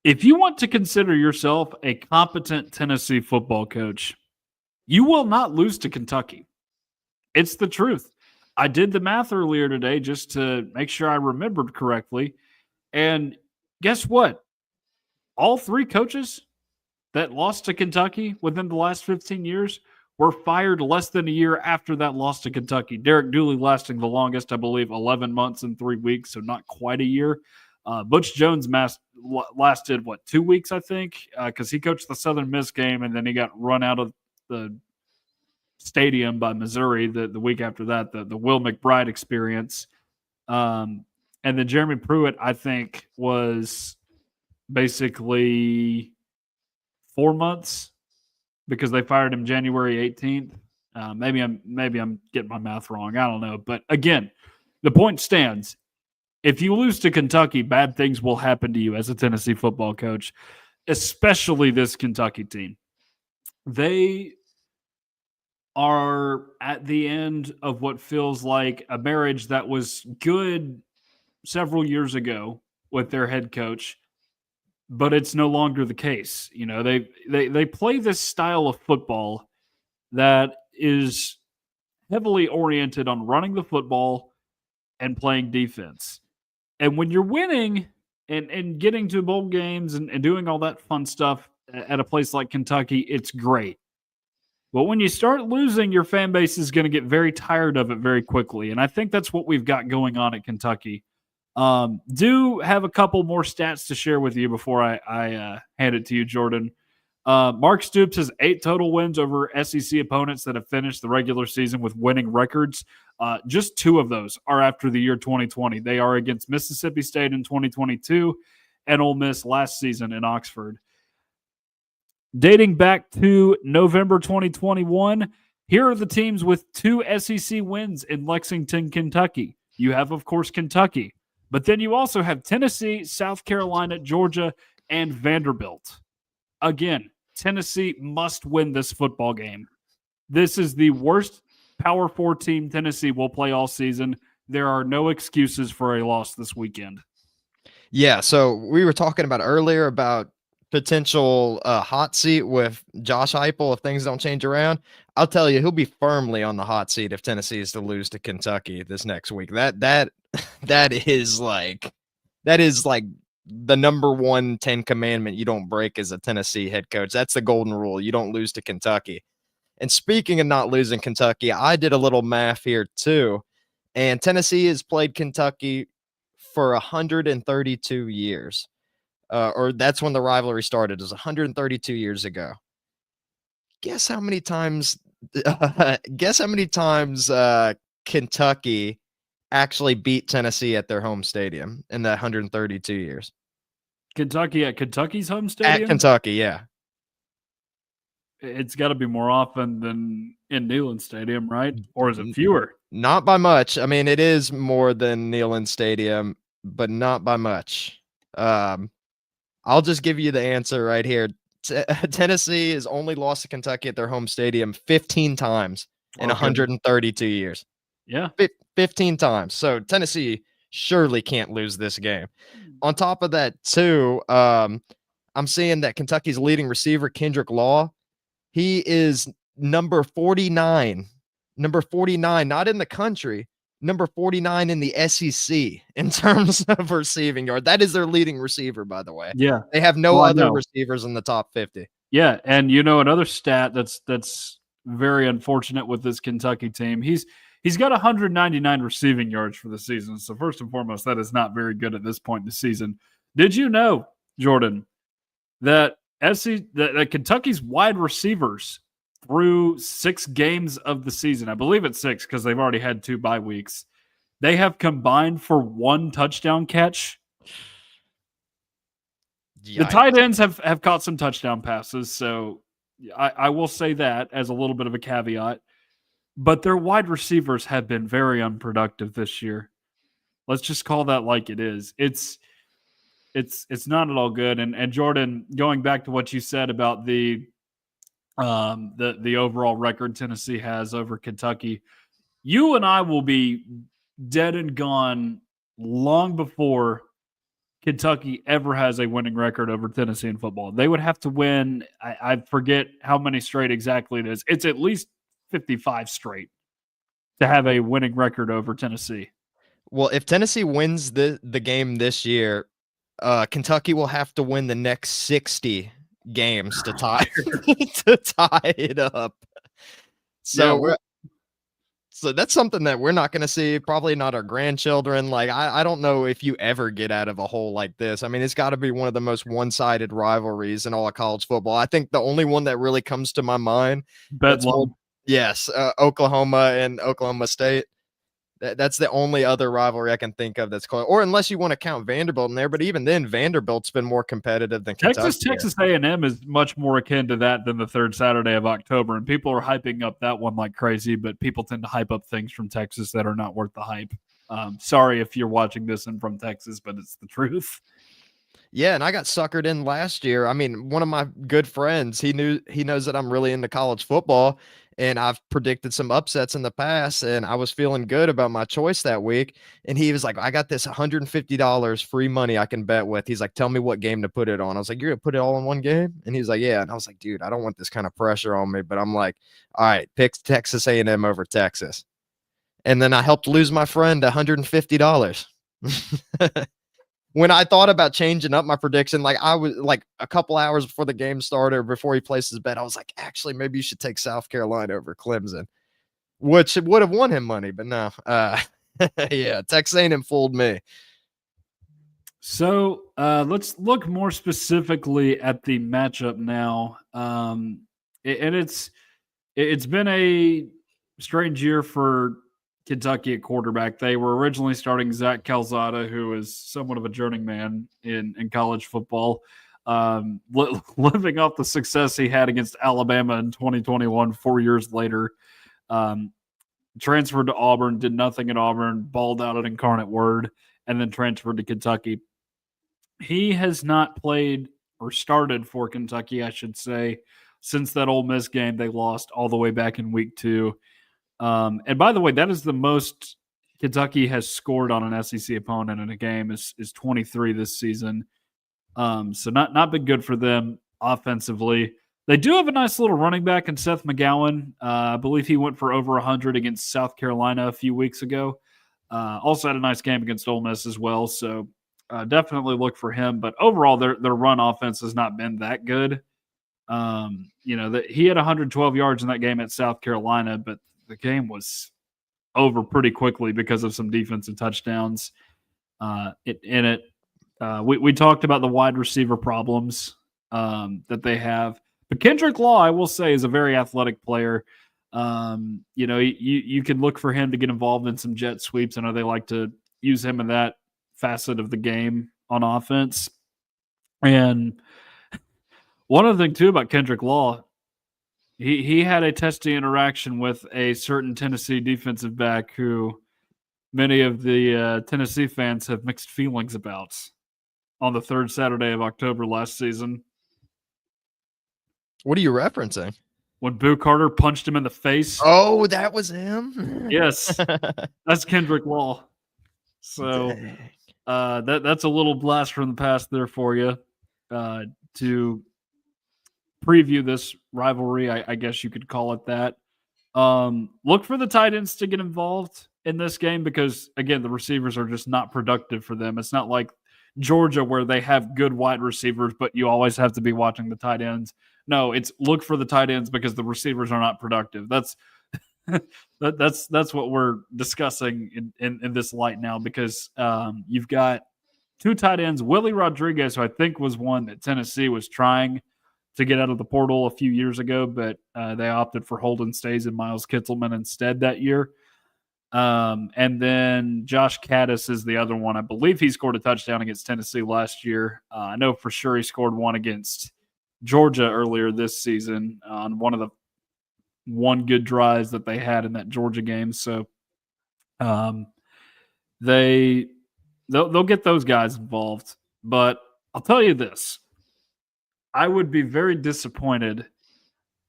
If you want to consider yourself a competent Tennessee football coach, you will not lose to Kentucky. It's the truth. I did the math earlier today just to make sure I remembered correctly. And guess what? All three coaches that lost to Kentucky within the last 15 years were fired less than a year after that loss to Kentucky. Derek Dooley lasting the longest, I believe, 11 months and 3 weeks, so not quite a year. Butch Jones lasted, 2 weeks, I think, because he coached the Southern Miss game, and then he got run out of the stadium by Missouri the week after that, the Will McBride experience. And then Jeremy Pruitt, I think, was basically 4 months because they fired him January 18th. Maybe I'm getting my math wrong. I don't know. But again, the point stands. If you lose to Kentucky, bad things will happen to you as a Tennessee football coach, especially this Kentucky team. They are at the end of what feels like a marriage that was good several years ago with their head coach, but it's no longer the case. They play this style of football that is heavily oriented on running the football and playing defense. And when you're winning and getting to bowl games and doing all that fun stuff, at a place like Kentucky, it's great. But when you start losing, your fan base is going to get very tired of it very quickly. And I think that's what we've got going on at Kentucky. Do have a couple more stats to share with you before I hand it to you, Jordan. Mark Stoops has 8 total wins over SEC opponents that have finished the regular season with winning records. Just 2 of those are after the year 2020. They are against Mississippi State in 2022 and Ole Miss last season in Oxford. Dating back to November 2021, here are the teams with 2 SEC wins in Lexington, Kentucky. You have, of course, Kentucky, but then you also have Tennessee, South Carolina, Georgia, and Vanderbilt. Again, Tennessee must win this football game. This is the worst Power 4 team Tennessee will play all season. There are no excuses for a loss this weekend. Yeah, so we were talking about earlier about potential hot seat with Josh Heupel if things don't change around. I'll tell you, he'll be firmly on the hot seat if Tennessee is to lose to Kentucky this next week. That is like the number 1 10 commandment you don't break as a Tennessee head coach. That's the golden rule. You don't lose to Kentucky. And speaking of not losing Kentucky, I did a little math here too. And Tennessee has played Kentucky for 132 years. Or that's when the rivalry started, is 132 years ago. Guess how many times Kentucky actually beat Tennessee at their home stadium in that 132 years. Kentucky at Kentucky's home stadium? At Kentucky, yeah. It's got to be more often than in Neyland Stadium, right? Or is it fewer? Not by much. I mean, it is more than Neyland Stadium, but not by much. I'll just give you the answer right here. Tennessee has only lost to Kentucky at their home stadium 15 times in 132 years. Yeah. 15 times. So Tennessee surely can't lose this game. On top of that, too, I'm seeing that Kentucky's leading receiver, Kendrick Law, he is number 49. Number 49, not in the country, number 49 in the SEC in terms of receiving yard. That is their leading receiver, by the way. Yeah. They have no other receivers in the top 50. Yeah, and another stat that's very unfortunate with this Kentucky team. He's got 199 receiving yards for the season. So first and foremost, that is not very good at this point in the season. Did you know, Jordan, that that Kentucky's wide receivers through 6 games of the season, I believe it's 6 because they've already had 2 bye weeks, they have combined for 1 touchdown catch. Yikes. The tight ends have caught some touchdown passes, so I will say that as a little bit of a caveat. But their wide receivers have been very unproductive this year. Let's just call that like it is. It's not at all good. And Jordan, going back to what you said about the overall record Tennessee has over Kentucky, you and I will be dead and gone long before Kentucky ever has a winning record over Tennessee in football. They would have to win, I forget how many straight exactly it is. It's at least 55 straight to have a winning record over Tennessee. Well, if Tennessee wins the game this year, Kentucky will have to win the next 60 games to tie it up. So so that's something that we're not going to see, probably not our grandchildren. Like, I don't know if you ever get out of a hole like this. I mean, it's got to be one of the most one-sided rivalries in all of college football. I think the only one that really comes to my mind, Oklahoma and Oklahoma State. That's the only other rivalry I can think of that's close. Or unless you want to count Vanderbilt in there, but even then, Vanderbilt's been more competitive than Kentucky. Texas A&M is much more akin to that than the third Saturday of October, and people are hyping up that one like crazy, but people tend to hype up things from Texas that are not worth the hype. Sorry if you're watching this and from Texas, but it's the truth. Yeah, and I got suckered in last year. I mean, one of my good friends, he knows that I'm really into college football, and I've predicted some upsets in the past, and I was feeling good about my choice that week. And he was like, I got this $150 free money I can bet with. He's like, tell me what game to put it on. I was like, you're going to put it all in one game? And he's like, yeah. And I was like, dude, I don't want this kind of pressure on me. But I'm like, all right, pick Texas A&M over Texas. And then I helped lose my friend $150. when I thought about changing up my prediction, like I was like a couple hours before the game started or before he placed his bet, I was like, actually, maybe you should take South Carolina over Clemson, which would have won him money, but no. Yeah, Texas A&M fooled me. So let's look more specifically at the matchup now. And it's been a strange year for Kentucky at quarterback. They were originally starting Zach Calzada, who is somewhat of a journeyman in college football, living off the success he had against Alabama in 2021, 4 years later. Um, Transferred to Auburn, did nothing at Auburn, balled out at Incarnate Word, and then transferred to Kentucky. He has not played or started for Kentucky, I should say, since that Ole Miss game they lost all the way back in week 2. And by the way, that is the most Kentucky has scored on an SEC opponent in a game is 23 this season. So not been good for them offensively. They do have a nice little running back in Seth McGowan. I believe he went for over 100 against South Carolina a few weeks ago. Also had a nice game against Ole Miss as well. So definitely look for him. But overall, their run offense has not been that good. He had 112 yards in that game at South Carolina, but the game was over pretty quickly because of some defensive touchdowns. We talked about the wide receiver problems that they have, but Kendrick Law, I will say, is a very athletic player. You can look for him to get involved in some jet sweeps. I know they like to use him in that facet of the game on offense. And one other thing too about Kendrick Law, he had a testy interaction with a certain Tennessee defensive back who many of the Tennessee fans have mixed feelings about on the third Saturday of October last season. What are you referencing? When Boo Carter punched him in the face. Oh, that was him? Yes. That's Kendrick Law. So that's a little blast from the past there for you to preview this rivalry. I guess you could call it that. Look for the tight ends to get involved in this game because, again, the receivers are just not productive for them. It's not like Georgia where they have good wide receivers, but you always have to be watching the tight ends. No, it's look for the tight ends because the receivers are not productive. That's that's what we're discussing in this light now because you've got two tight ends. Willie Rodriguez, who I think was one that Tennessee was trying to get out of the portal a few years ago, but they opted for Holden Stays and Miles Kittelman instead that year. And then Josh Caddis is the other one. I believe he scored a touchdown against Tennessee last year. I know for sure he scored one against Georgia earlier this season on one of the one good drives that they had in that Georgia game. So they'll get those guys involved. But I'll tell you this. I would be very disappointed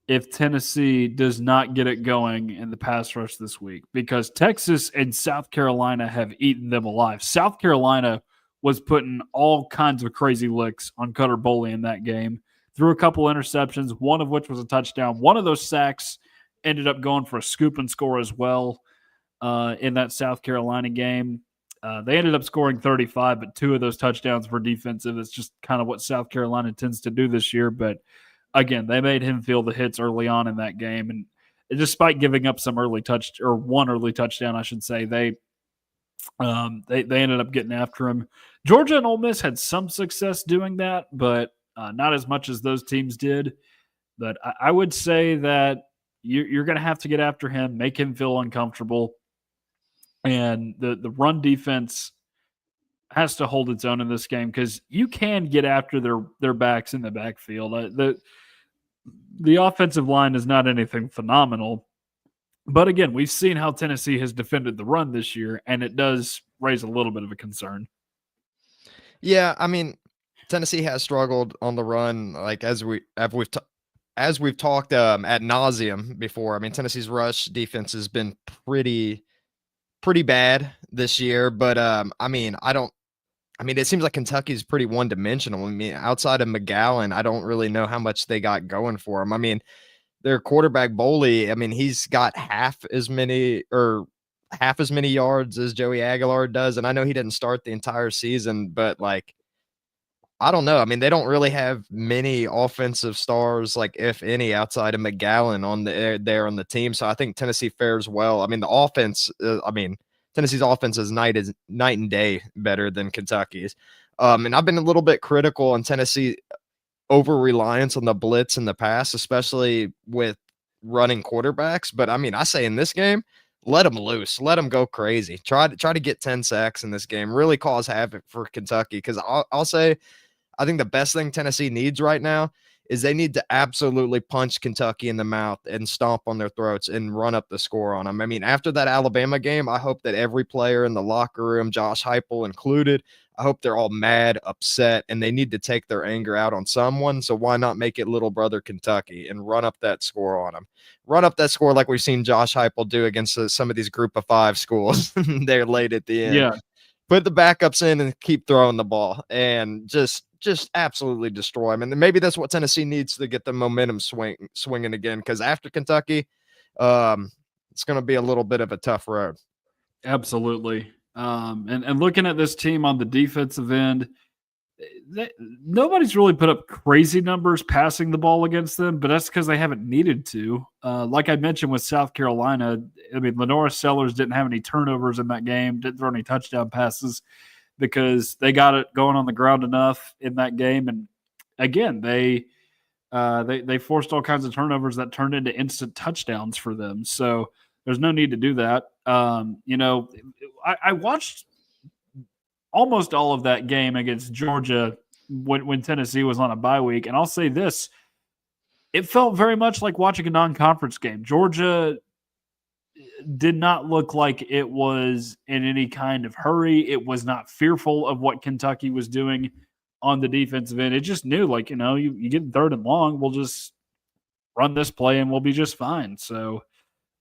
if Tennessee does not get it going in the pass rush this week because Texas and South Carolina have eaten them alive. South Carolina was putting all kinds of crazy licks on Cutter Boley in that game, threw a couple interceptions, one of which was a touchdown. One of those sacks ended up going for a scoop and score as well in that South Carolina game. They ended up scoring 35, but two of those touchdowns were defensive. It's just kind of what South Carolina tends to do this year. But again, they made him feel the hits early on in that game. And despite giving up some one early touchdown, I should say, they ended up getting after him. Georgia and Ole Miss had some success doing that, but not as much as those teams did. But I would say that you're going to have to get after him, make him feel uncomfortable. And the run defense has to hold its own in this game because you can get after their backs in the backfield. The offensive line is not anything phenomenal. But again, we've seen how Tennessee has defended the run this year, and it does raise a little bit of a concern. Yeah, I mean, Tennessee has struggled on the run, like as we've talked ad nauseum before. I mean, Tennessee's rush defense has been pretty bad this year, but it seems like Kentucky's pretty one-dimensional. I mean, outside of McGowan, I don't really know how much they got going for them. I mean, their quarterback Boley, I mean, he's got half as many or half as many yards as Joey Aguilar does. And I know he didn't start the entire season, but like, I don't know. I mean, they don't really have many offensive stars, like if any, outside of McGowan on there on the team. So I think Tennessee fares well. I mean, the offense. Tennessee's offense is night and day better than Kentucky's. And I've been a little bit critical on Tennessee over reliance on the blitz in the past, especially with running quarterbacks. But I mean, I say in this game, let them loose, let them go crazy. Try to get 10 sacks in this game. Really cause havoc for Kentucky because I'll say I think the best thing Tennessee needs right now is they need to absolutely punch Kentucky in the mouth and stomp on their throats and run up the score on them. I mean, after that Alabama game, I hope that every player in the locker room, Josh Heupel included, I hope they're all mad, upset, and they need to take their anger out on someone. So why not make it little brother Kentucky and run up that score on them? Run up that score like we've seen Josh Heupel do against some of these Group of Five schools. They're late at the end. Yeah, Put the backups in and keep throwing the ball and just absolutely destroy them. And maybe that's what Tennessee needs to get the momentum swinging again. Because after Kentucky, it's going to be a little bit of a tough road. absolutely. And looking at this team on the defensive end, nobody's really put up crazy numbers passing the ball against them, but that's because they haven't needed to. Like I mentioned with South Carolina, I mean, Lenora Sellers didn't have any turnovers in that game, didn't throw any touchdown passes because they got it going on the ground enough in that game. And again, they forced all kinds of turnovers that turned into instant touchdowns for them. So there's no need to do that. I watched almost all of that game against Georgia when Tennessee was on a bye week. And I'll say this, it felt very much like watching a non-conference game. Georgia did not look like it was in any kind of hurry. It was not fearful of what Kentucky was doing on the defensive end. It just knew, like, you get third and long, we'll just run this play and we'll be just fine. So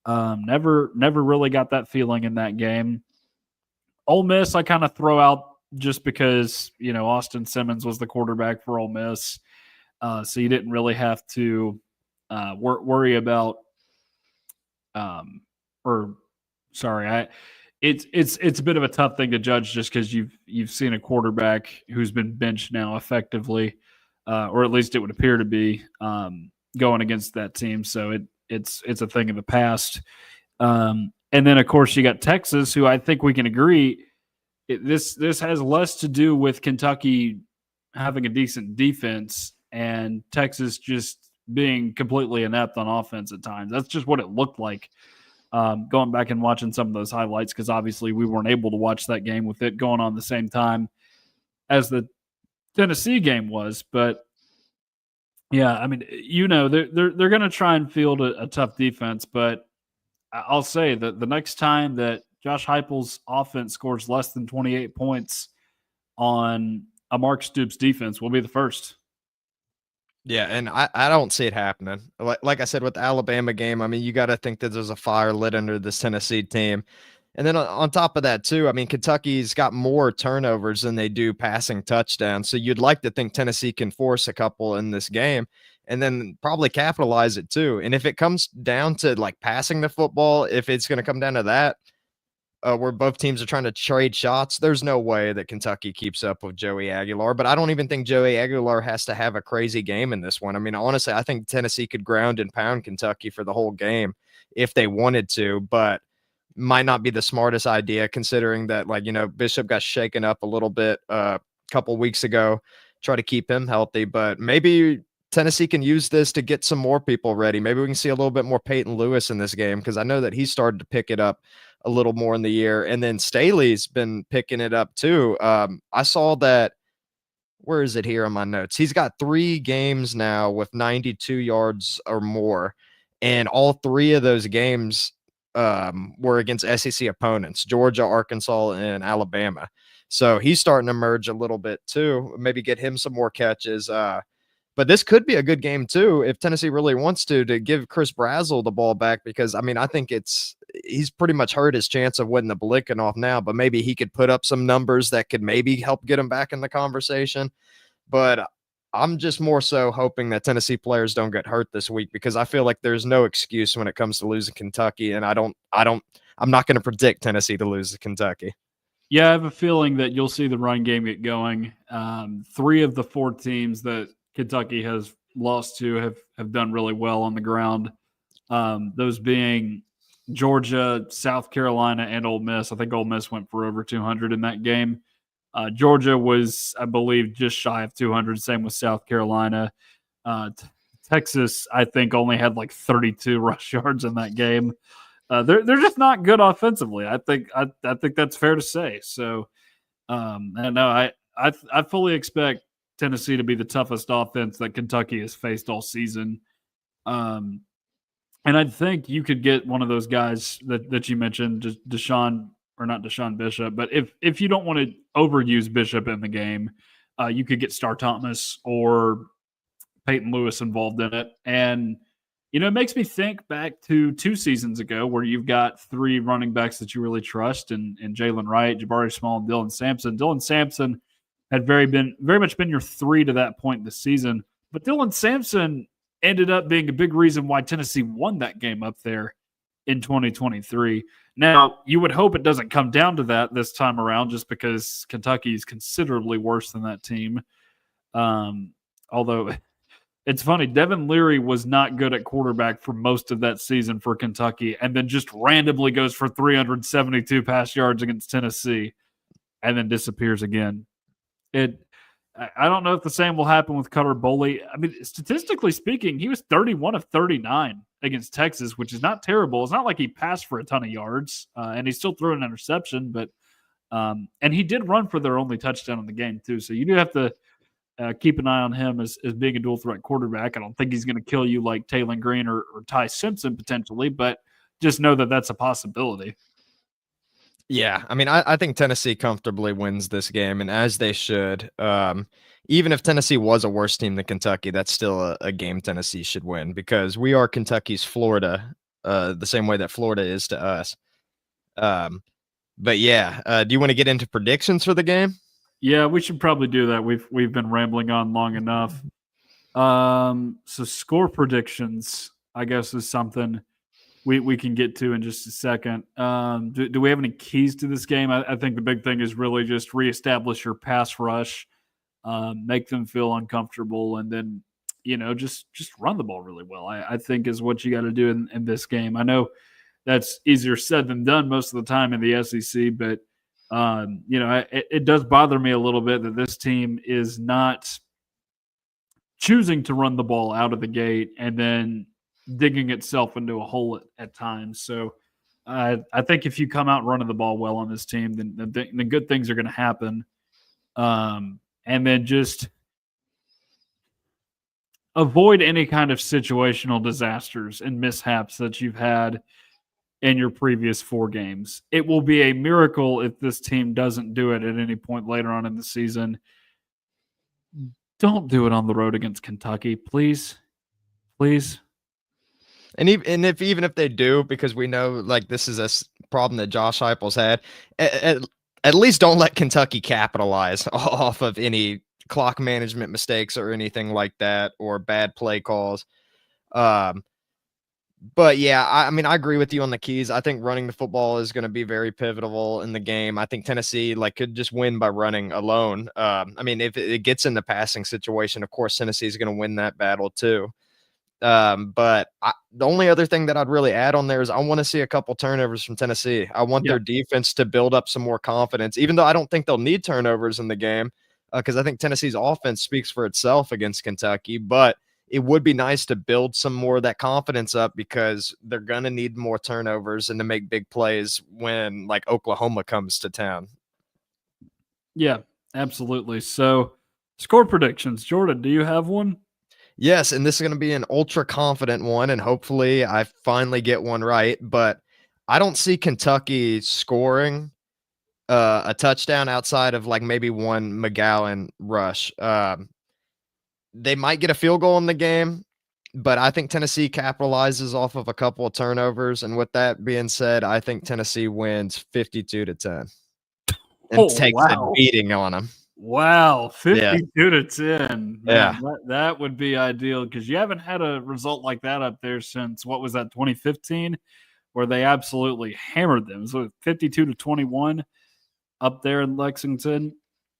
never really got that feeling in that game. Ole Miss, I kind of throw out just because, Austin Simmons was the quarterback for Ole Miss. So you didn't really have to worry about it's a bit of a tough thing to judge just because you've seen a quarterback who's been benched now effectively, or at least it would appear to be going against that team. So it's a thing of the past. And then of course you got Texas, who I think we can agree this has less to do with Kentucky having a decent defense and Texas just being completely inept on offense at times. That's just what it looked like. Going back and watching some of those highlights, because obviously we weren't able to watch that game with it going on the same time as the Tennessee game was. But yeah, I mean, they're going to try and field a tough defense, but I'll say that the next time that Josh Heupel's offense scores less than 28 points on a Mark Stoops defense, will be the first. Yeah, and I don't see it happening. Like I said with the Alabama game, I mean, you got to think that there's a fire lit under this Tennessee team. And then on top of that, too, I mean, Kentucky's got more turnovers than they do passing touchdowns. So you'd like to think Tennessee can force a couple in this game and then probably capitalize it, too. And if it comes down to like passing the football, if it's going to come down to that, where both teams are trying to trade shots, there's no way that Kentucky keeps up with Joey Aguilar. But I don't even think Joey Aguilar has to have a crazy game in this one. I mean, honestly, I think Tennessee could ground and pound Kentucky for the whole game if they wanted to, but might not be the smartest idea considering that, like, Bishop got shaken up a little bit a couple weeks ago, try to keep him healthy. But maybe Tennessee can use this to get some more people ready. Maybe we can see a little bit more Peyton Lewis in this game because I know that he started to pick it up a little more in the year. And then Staley's been picking it up too. I saw that. Where is it here on my notes? He's got 3 games now with 92 yards or more. And all 3 of those games were against SEC opponents, Georgia, Arkansas, and Alabama. So he's starting to merge a little bit too. Maybe get him some more catches. But this could be a good game too if Tennessee really wants to give Chris Brazzell the ball back because, I mean, I think he's pretty much hurt his chance of winning the Biletnikoff now, but maybe he could put up some numbers that could maybe help get him back in the conversation. But I'm just more so hoping that Tennessee players don't get hurt this week because I feel like there's no excuse when it comes to losing Kentucky, and I don't I'm not going to predict Tennessee to lose to Kentucky. Yeah, I have a feeling that you'll see the run game get going. 3 of the 4 teams that Kentucky has lost to have done really well on the ground. Those being Georgia, South Carolina, and Ole Miss. I think Ole Miss went for over 200 in that game. Georgia was, I believe, just shy of 200. Same with South Carolina. Texas, I think, only had like 32 rush yards in that game. They're just not good offensively. I think that's fair to say. So, no, I fully expect Tennessee to be the toughest offense that Kentucky has faced all season. And I think you could get one of those guys that you mentioned, just Deshaun, or not Deshaun Bishop, but if you don't want to overuse Bishop in the game, you could get Star Thomas or Peyton Lewis involved in it. And, it makes me think back to 2 seasons ago where you've got 3 running backs that you really trust and Jalen Wright, Jabari Small, and Dylan Sampson. Dylan Sampson had very much been your 3 to that point this season. But Dylan Sampson ended up being a big reason why Tennessee won that game up there in 2023. Now, you would hope it doesn't come down to that this time around just because Kentucky is considerably worse than that team. Although it's funny, Devin Leary was not good at quarterback for most of that season for Kentucky and then just randomly goes for 372 pass yards against Tennessee and then disappears again. I don't know if the same will happen with Cutter Boley. I mean, statistically speaking, he was 31 of 39 against Texas, which is not terrible. It's not like he passed for a ton of yards, and he still threw an interception, but and he did run for their only touchdown in the game too. So you do have to keep an eye on him as being a dual threat quarterback. I don't think he's going to kill you like Taylor Green or Ty Simpson potentially, but just know that that's a possibility. Yeah, I mean, I think Tennessee comfortably wins this game, and as they should. Even if Tennessee was a worse team than Kentucky, that's still a game Tennessee should win because we are Kentucky's Florida, the same way that Florida is to us. But yeah, do you want to get into predictions for the game? Yeah, we should probably do that. We've been rambling on long enough. So score predictions, I guess, is something we can get to in just a second. Do we have any keys to this game? I think the big thing is really just reestablish your pass rush, make them feel uncomfortable, and then just run the ball really well. I think is what you got to do in this game. I know that's easier said than done most of the time in the SEC, but it does bother me a little bit that this team is not choosing to run the ball out of the gate and then digging itself into a hole at times. So I think if you come out running the ball well on this team, then the good things are going to happen. And then just avoid any kind of situational disasters and mishaps that you've had in your previous 4 games. It will be a miracle if this team doesn't do it at any point later on in the season. Don't do it on the road against Kentucky, please. Please. And even if they do, because we know like this is a problem that Josh Heupel's had, at least don't let Kentucky capitalize off of any clock management mistakes or anything like that, or bad play calls. But yeah, I mean, I agree with you on the keys. I think running the football is going to be very pivotal in the game. I think Tennessee could just win by running alone. I mean, if it gets in the passing situation, of course, Tennessee is going to win that battle too. But the only other thing that I'd really add on there is I want to see a couple turnovers from Tennessee. I want their defense to build up some more confidence, even though I don't think they'll need turnovers in the game, because I think Tennessee's offense speaks for itself against Kentucky. But it would be nice to build some more of that confidence up because they're going to need more turnovers and to make big plays when Oklahoma comes to town. Yeah, absolutely. So score predictions. Jordan, do you have one? Yes, and this is going to be an ultra confident one, and hopefully I finally get one right. But I don't see Kentucky scoring a touchdown outside of maybe one McGowan rush. They might get a field goal in the game, but I think Tennessee capitalizes off of a couple of turnovers. And with that being said, I think Tennessee wins 52-10 and takes a beating on them. Wow, 52-10. Man, yeah, that would be ideal because you haven't had a result like that up there since, what was that, 2015, where they absolutely hammered them. So 52-21 up there in Lexington.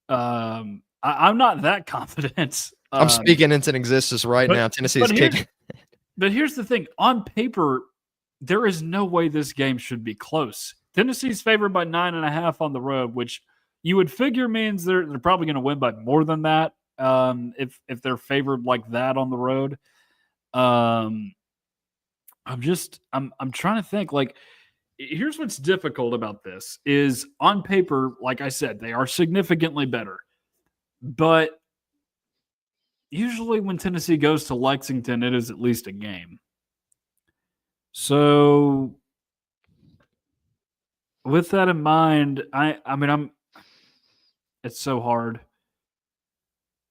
I'm not that confident. I'm speaking into existence right now. Tennessee's kicking. But here's the thing. On paper, there is no way this game should be close. Tennessee's favored by 9.5 on the road, which you would figure means they're probably going to win by more than that if they're favored like that on the road. I'm trying to think. Like, here's what's difficult about this is on paper, like I said, they are significantly better. But usually when Tennessee goes to Lexington, it is at least a game. So with that in mind, it's so hard.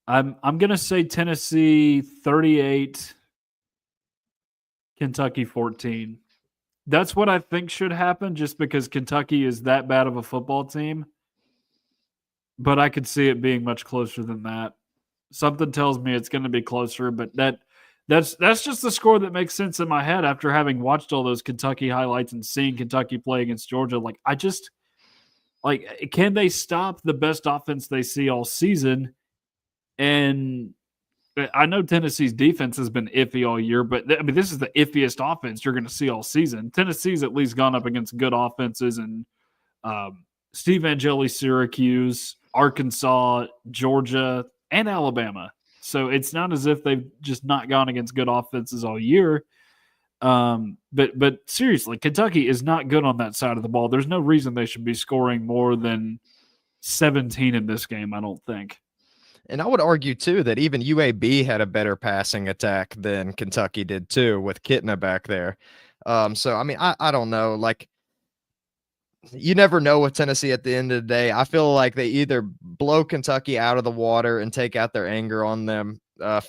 I'm gonna say Tennessee 38, Kentucky 14. That's what I think should happen just because Kentucky is that bad of a football team. But I could see it being much closer than that. Something tells me it's going to be closer, but that's just the score that makes sense in my head after having watched all those Kentucky highlights and seeing Kentucky play against Georgia. Like can they stop the best offense they see all season? And I know Tennessee's defense has been iffy all year, but this is the iffiest offense you're going to see all season. Tennessee's at least gone up against good offenses and Steve Angeli, Syracuse, Arkansas, Georgia, and Alabama. So it's not as if they've just not gone against good offenses all year. But seriously, Kentucky is not good on that side of the ball. There's no reason they should be scoring more than 17 in this game, I don't think. And I would argue too that even UAB had a better passing attack than Kentucky did too, with Kitna back there. So I mean, I don't know. Like, you never know with Tennessee at the end of the day. I feel like they either blow Kentucky out of the water and take out their anger on them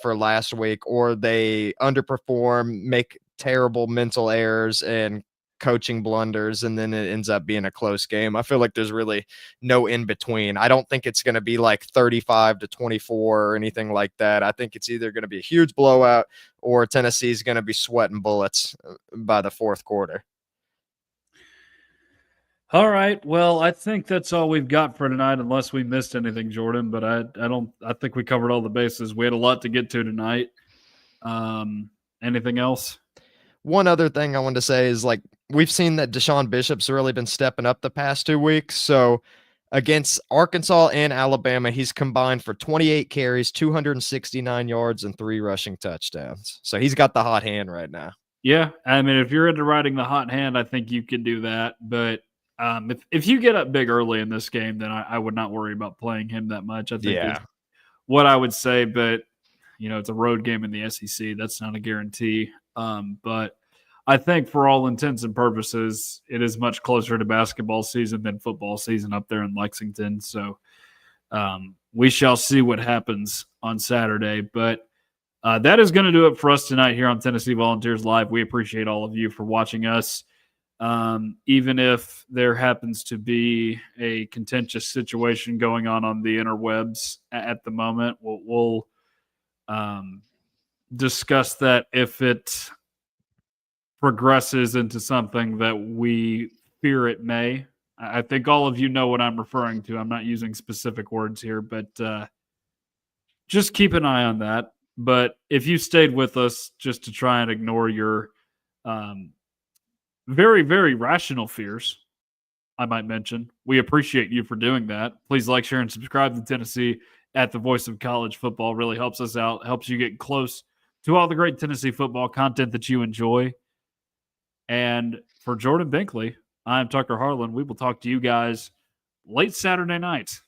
for last week, or they underperform, make terrible mental errors and coaching blunders, and then it ends up being a close game. I feel like there's really no in between. I don't think it's going to be like 35-24 or anything like that. I think it's either going to be a huge blowout or Tennessee's going to be sweating bullets by the fourth quarter. All right. Well, I think that's all we've got for tonight, unless we missed anything, Jordan. But I think we covered all the bases. We had a lot to get to tonight. Anything else? One other thing I wanted to say is, like, we've seen that Deshaun Bishop's really been stepping up the past 2 weeks. So against Arkansas and Alabama, he's combined for 28 carries, 269 yards, and 3 rushing touchdowns. So he's got the hot hand right now. Yeah. I mean, if you're into riding the hot hand, I think you can do that. But if you get up big early in this game, then I would not worry about playing him that much. I think is what I would say. But, it's a road game in the SEC. That's not a guarantee. But I think for all intents and purposes, it is much closer to basketball season than football season up there in Lexington. So we shall see what happens on Saturday. But that is going to do it for us tonight here on Tennessee Volunteers Live. We appreciate all of you for watching us. Even if there happens to be a contentious situation going on the interwebs at the moment, we'll discuss that if it progresses into something that we fear it may. I think all of you know what I'm referring to. I'm not using specific words here, but just keep an eye on that. But if you stayed with us just to try and ignore your very, very rational fears, I might mention, we appreciate you for doing that. Please like, share, and subscribe to Tennessee at the Voice of College Football. Really helps us out, helps you get close to all the great Tennessee football content that you enjoy. And for Jordan Binkley, I'm Tucker Harlan. We will talk to you guys late Saturday night.